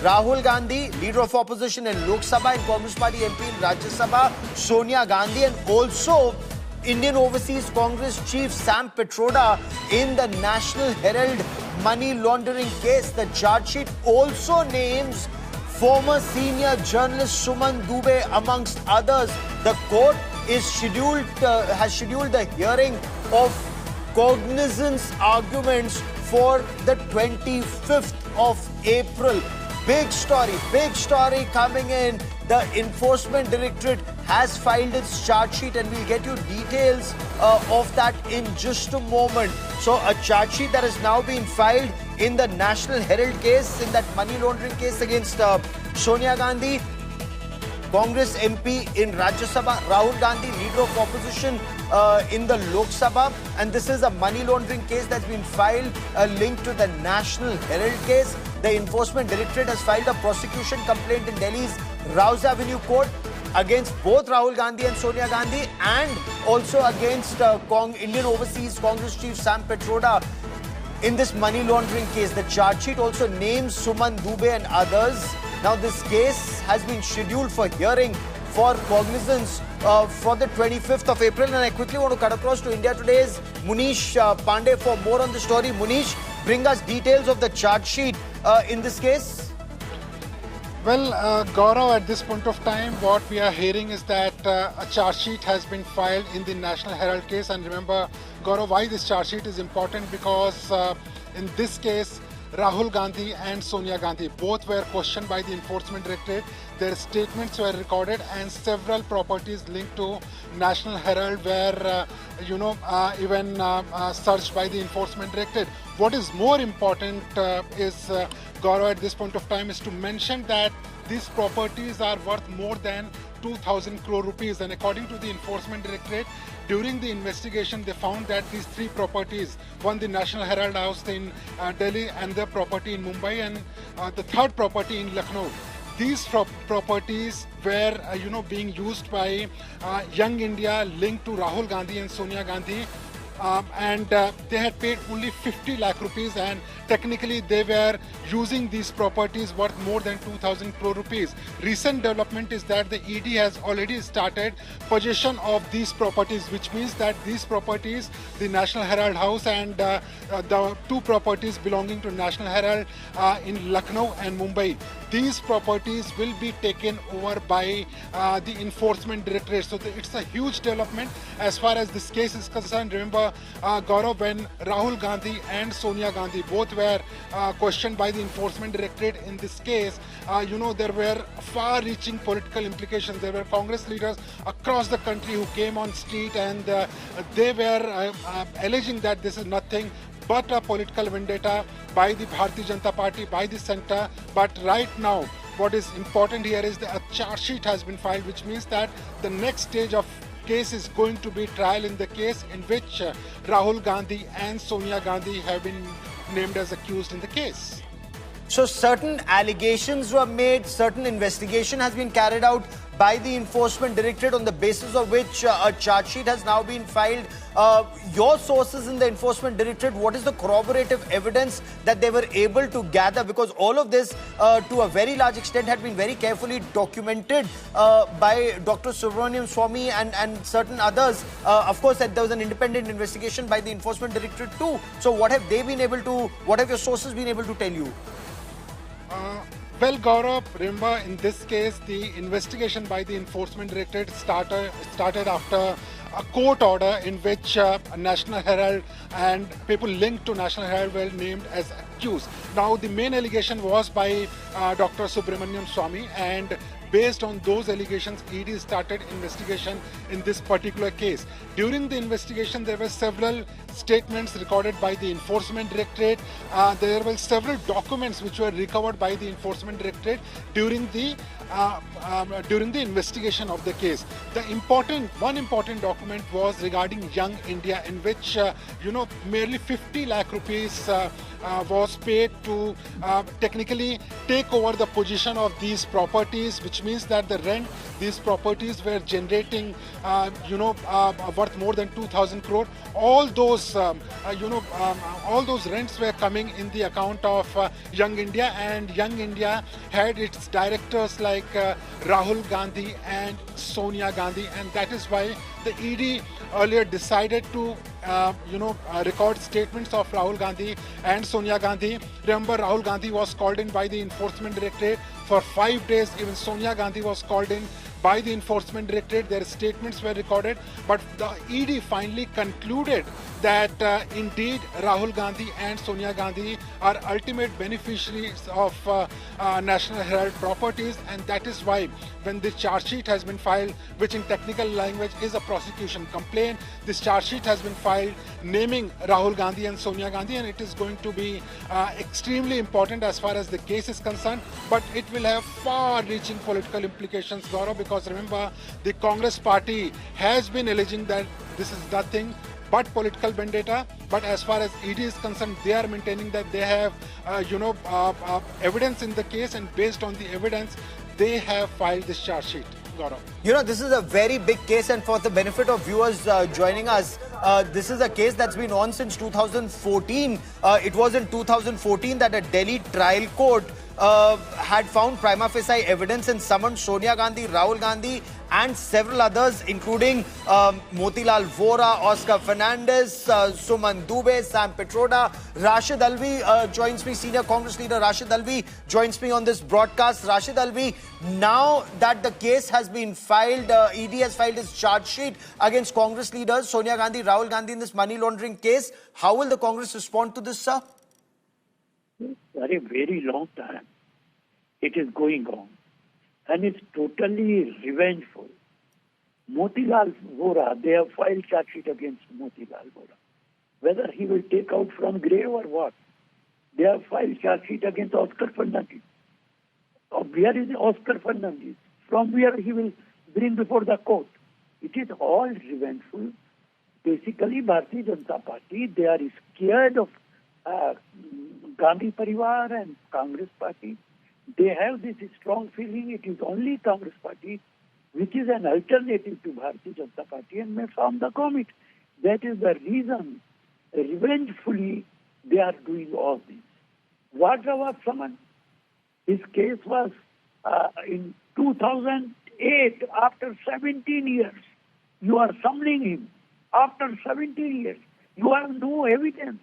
Rahul Gandhi, Leader of Opposition in Lok Sabha, and Congress Party MP in Rajya Sabha, Sonia Gandhi, and also Indian Overseas Congress Chief Sam Petroda in the National Herald money laundering case. The charge sheet also names former senior journalist Suman Dubey amongst others. The court is has scheduled the hearing of cognizance arguments for the 25th of April. Big story coming in. The Enforcement Directorate has filed its charge sheet, and we'll get you details of that in just a moment. So a charge sheet that has now been filed in the National Herald case, in that money laundering case against Sonia Gandhi, Congress MP in Rajya Sabha, Rahul Gandhi, Leader of Opposition in the Lok Sabha. And this is a money laundering case that's been filed linked to the National Herald case. The Enforcement Directorate has filed a prosecution complaint in Delhi's Rouse Avenue court against both Rahul Gandhi and Sonia Gandhi, and also against Indian Overseas Congress Chief Sam Petroda in this money laundering case. The charge sheet also names Suman Dubey and others. Now this case has been scheduled for hearing for cognizance for the 25th of April. And I quickly want to cut across to India Today's Munish Pandey for more on the story. Munish, bring us details of the charge sheet in this case. Well, Gaurav, at this point of time, what we are hearing is that a charge sheet has been filed in the National Herald case. And remember, Gaurav, why this charge sheet is important, because in this case, Rahul Gandhi and Sonia Gandhi both were questioned by the Enforcement Directorate. Their statements were recorded, and several properties linked to National Herald were, even searched by the Enforcement Directorate. What is more important is, Gaurav, at this point of time, is to mention that these properties are worth more than 2,000 crore rupees. And according to the Enforcement Directorate, during the investigation, they found that these three properties, one the National Herald House in Delhi, and the property in Mumbai, and the third property in Lucknow, these properties were, being used by Young India linked to Rahul Gandhi and Sonia Gandhi. And they had paid only 50 lakh rupees, and technically they were using these properties worth more than 2,000 crore rupees. Recent development is that the ED has already started possession of these properties, which means that these properties, the National Herald House and the two properties belonging to National Herald in Lucknow and Mumbai, these properties will be taken over by the Enforcement Directorate. So it's a huge development as far as this case is concerned. Remember, Gaurav, when Rahul Gandhi and Sonia Gandhi both were questioned by the Enforcement Directorate in this case, there were far-reaching political implications. There were Congress leaders across the country who came on street, and they were alleging that this is nothing but a political vendetta by the Bharatiya Janata Party, by the centre. But right now, what is important here is that a charge sheet has been filed, which means that the next stage of case is going to be trial in the case in which Rahul Gandhi and Sonia Gandhi have been named as accused in the case. So certain allegations were made, certain investigation has been carried out by the Enforcement Directorate, on the basis of which a charge sheet has now been filed. Your sources in the Enforcement Directorate, what is the corroborative evidence that they were able to gather? Because all of this, to a very large extent, had been very carefully documented by Dr. Subramaniam Swamy and certain others. Of course, that there was an independent investigation by the Enforcement Directorate too. So what have they been able to, what have your sources been able to tell you? Well, Gaurav, remember in this case, the investigation by the Enforcement Directorate started after a court order in which National Herald and people linked to National Herald were named as accused. Now, the main allegation was by Dr. Subramaniam Swamy, and based on those allegations, ED started investigation in this particular case. During the investigation, there were several statements recorded by the Enforcement Directorate. There were several documents which were recovered by the Enforcement Directorate during the investigation of the case. One important document was regarding Young India, in which merely 50 lakh rupees was paid to technically take over the position of these properties, which means that the rent these properties were generating worth more than 2,000 crore. All those rents were coming in the account of Young India, and Young India had its directors like Rahul Gandhi and Sonia Gandhi, and that is why the ED earlier decided to record statements of Rahul Gandhi and Sonia Gandhi. Remember, Rahul Gandhi was called in by the Enforcement Directorate for 5 days. Even Sonia Gandhi was called in by the Enforcement Directorate. Their statements were recorded, but the ED finally concluded that indeed Rahul Gandhi and Sonia Gandhi are ultimate beneficiaries of National Herald properties, and that is why when this charge sheet has been filed, which in technical language is a prosecution complaint, this charge sheet has been filed naming Rahul Gandhi and Sonia Gandhi, and it is going to be extremely important as far as the case is concerned, but it will have far-reaching political implications, Gaurav, because remember, the Congress party has been alleging that this is nothing but political vendetta, but as far as ED is concerned, they are maintaining that they have evidence in the case, and based on the evidence, they have filed this charge sheet. Gaurav. This is a very big case, and for the benefit of viewers joining us, this is a case that's been on since 2014. It was in 2014 that a Delhi trial court had found prima facie evidence and summoned Sonia Gandhi, Rahul Gandhi and several others, including Motilal Vora, Oscar Fernandez, Suman Dubey, Sam Petroda. Rashid Alvi joins me, senior Congress leader Rashid Alvi joins me on this broadcast. Rashid Alvi, now that the case has been filed, ED has filed its charge sheet against Congress leaders Sonia Gandhi, Rahul Gandhi in this money laundering case. How will the Congress respond to this, sir? For a very long time, it is going on, and it's totally revengeful. Motilal Vora, they have filed charge sheet against Motilal Vora. Whether he will take out from grave or what, they have filed charge sheet against Oscar Fernandez. Where is Oscar Fernandez? From where he will bring before the court? It is all revengeful. Basically, Bharatiya Janata Party, they are scared of Gandhi Parivar and Congress Party. They have this strong feeling it is only Congress Party which is an alternative to Bharatiya Janata Party and may form the government. That is the reason, revengefully, they are doing all this. Vadra was summoned. His case was in 2008, after 17 years. You are summoning him. After 17 years, you have no evidence,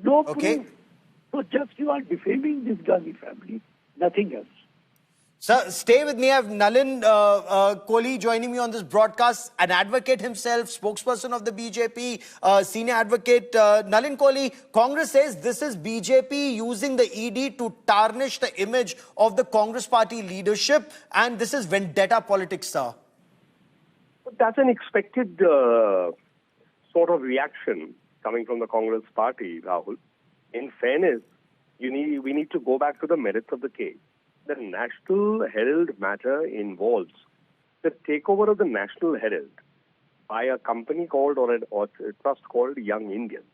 no proof. So just you are defaming this Gandhi family, nothing else. Sir, stay with me. I have Nalin Kohli joining me on this broadcast, an advocate himself, spokesperson of the BJP, senior advocate. Nalin Kohli, Congress says this is BJP using the ED to tarnish the image of the Congress party leadership, and this is vendetta politics, sir. That's an expected sort of reaction coming from the Congress party, Rahul. In fairness, we need to go back to the merits of the case. The National Herald matter involves the takeover of the National Herald by a company called or a trust called Young Indians.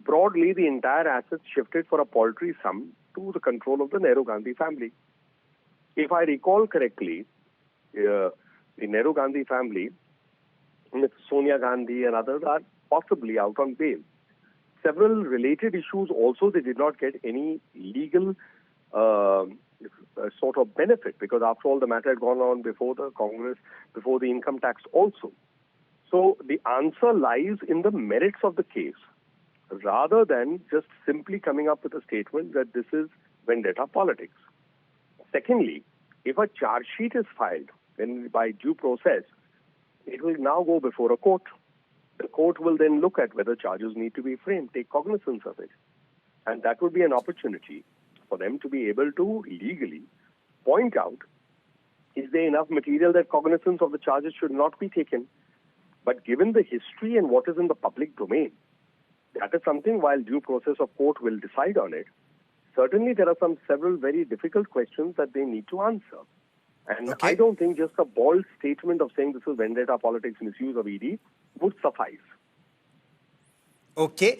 Broadly, the entire assets shifted for a paltry sum to the control of the Nehru Gandhi family. If I recall correctly, the Nehru Gandhi family, Ms. Sonia Gandhi and others, are possibly out on bail. Several related issues also, they did not get any legal sort of benefit, because after all the matter had gone on before the Congress, before the income tax also. So the answer lies in the merits of the case, rather than just simply coming up with a statement that this is vendetta politics. Secondly, if a charge sheet is filed, then by due process, it will now go before a court. The court will then look at whether charges need to be framed, take cognizance of it. And that would be an opportunity for them to be able to legally point out, is there enough material that cognizance of the charges should not be taken? But given the history and what is in the public domain, that is something, while due process of court will decide on it, certainly there are several very difficult questions that they need to answer. And I don't think just a bold statement of saying this is vendetta politics, misuse of ED would suffice. Okay.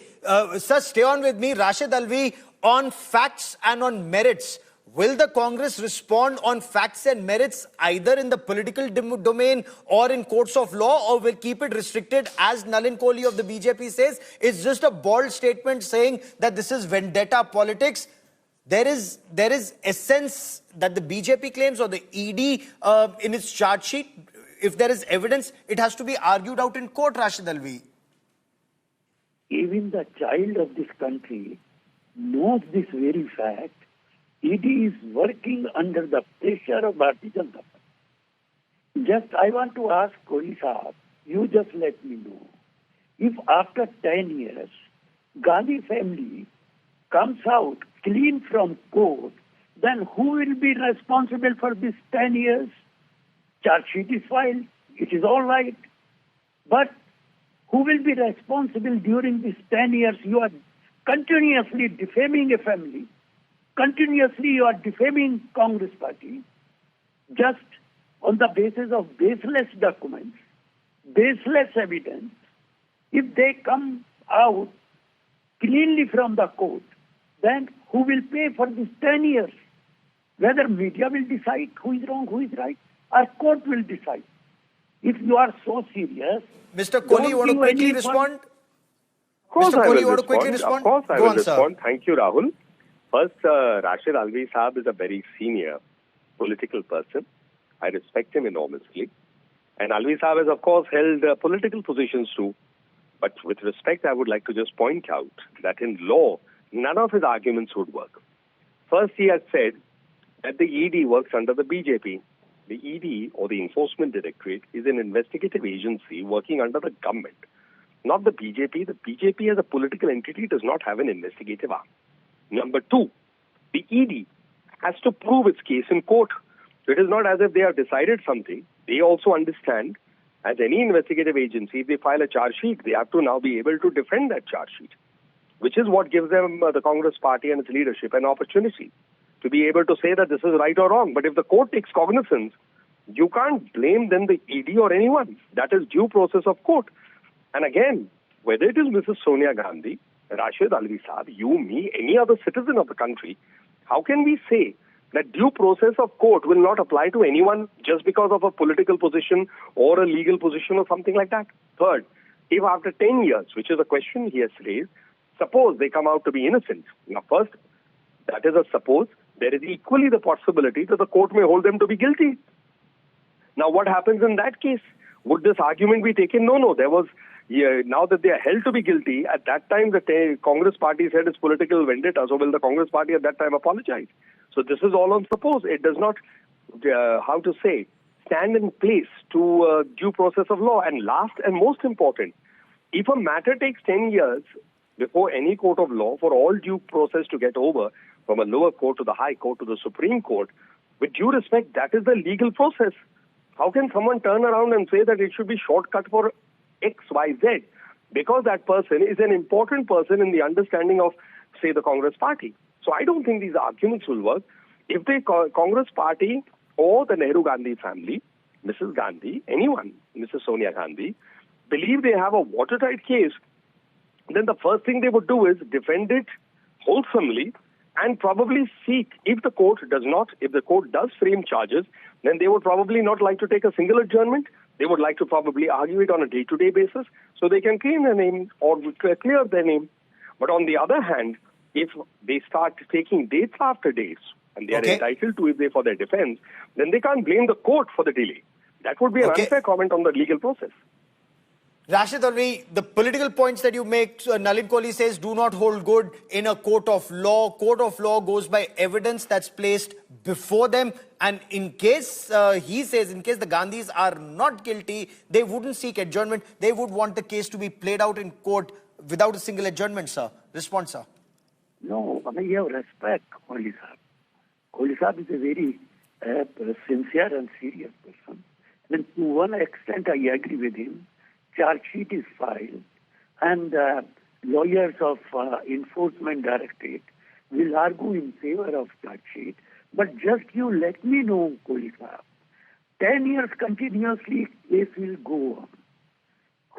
Sir, stay on with me. Rashid Alvi, on facts and on merits, will the Congress respond on facts and merits either in the political domain or in courts of law, or will keep it restricted, as Nalin Kohli of the BJP says? It's just a bold statement saying that this is vendetta politics. There is a sense that the BJP claims, or the ED in its charge sheet, if there is evidence, it has to be argued out in court, Rashid Alvi. Even the child of this country knows this very fact. ED is working under the pressure of Bharatiya Janata Party. Just, I want to ask Kohli Sahab, you just let me know, if after 10 years, Gandhi family comes out clean from court, then who will be responsible for this 10 years? Charge sheet is filed, it is all right. But who will be responsible during these 10 years? You are continuously defaming a family. Continuously you are defaming Congress party just on the basis of baseless documents, baseless evidence. If they come out cleanly from the court, then who will pay for these 10 years? Whether media will decide who is wrong, who is right, or court will decide. If you are so serious... Mr. Kohli, you want to quickly respond? Of course Mr. I Kohli, will you want to quickly respond. respond? Of course I Go will on, respond. sir. Thank you, Rahul. First, Rashid Alvi Saab is a very senior political person. I respect him enormously. And Alvi Saab has, of course, held political positions too. But with respect, I would like to just point out that in law, none of his arguments would work. First, he has said that the ED works under the BJP. The ED, or the Enforcement Directorate, is an investigative agency working under the government, not the BJP. The BJP as a political entity does not have an investigative arm. Number two, the ED has to prove its case in court. It is not as if they have decided something. They also understand, as any investigative agency, if they file a charge sheet, they have to now be able to defend that charge sheet, which is what gives them, the Congress party and its leadership, an opportunity to be able to say that this is right or wrong. But if the court takes cognizance, you can't blame then the ED or anyone. That is due process of court. And again, whether it is Mrs. Sonia Gandhi, Rashid Alvi Saab, you, me, any other citizen of the country, how can we say that due process of court will not apply to anyone just because of a political position or a legal position or something like that? Third, if after 10 years, which is a question he has raised, suppose they come out to be innocent. Now first, that is a suppose. There is equally the possibility that the court may hold them to be guilty. Now what happens in that case? Would this argument be taken? No. There was, now that they are held to be guilty, at that time the Congress party said it's political vendetta, so will the Congress party at that time apologize? So this is all on suppose. It does not, stand in place to due process of law. And last and most important, if a matter takes 10 years before any court of law for all due process to get over, from a lower court to the high court to the Supreme Court, with due respect, that is the legal process. How can someone turn around and say that it should be shortcut for X, Y, Z? Because that person is an important person in the understanding of, say, the Congress party. So I don't think these arguments will work. If the Congress party or the Nehru Gandhi family, Mrs. Gandhi, anyone, Mrs. Sonia Gandhi, believe they have a watertight case, then the first thing they would do is defend it wholesomely and probably seek, if the court does frame charges, then they would probably not like to take a single adjournment. They would like to probably argue it on a day-to-day basis so they can clean their name or clear their name. But on the other hand, if they start taking dates after dates, and they are entitled to if they for their defense, then they can't blame the court for the delay. That would be an unfair comment on the legal process. Rashid Alvi, the political points that you make, Nalin Kohli says, do not hold good in a court of law. Court of law goes by evidence that's placed before them. And in case, he says, in case the Gandhis are not guilty, they wouldn't seek adjournment. They would want the case to be played out in court without a single adjournment, sir. Response, sir. No, I mean, you have respect, Kohli Saab. Kohli Saab is a very sincere and serious person. And to one extent, I agree with him. Charge sheet is filed, and lawyers of Enforcement Directorate will argue in favor of charge sheet. But just you let me know, Kohli Saab, 10 years continuously, case will go on.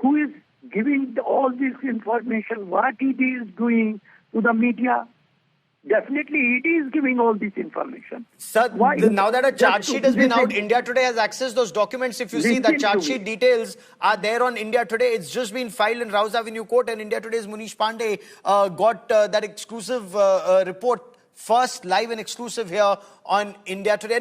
Who is giving all this information? What it is doing to the media? Definitely, it is giving all this information. Sir, now that a charge sheet has been out, India Today has accessed those documents. If you see that charge sheet details are there on India Today, it's just been filed in Rouse Avenue Court, and India Today's Munish Pandey got that exclusive report first live and exclusive here on India Today.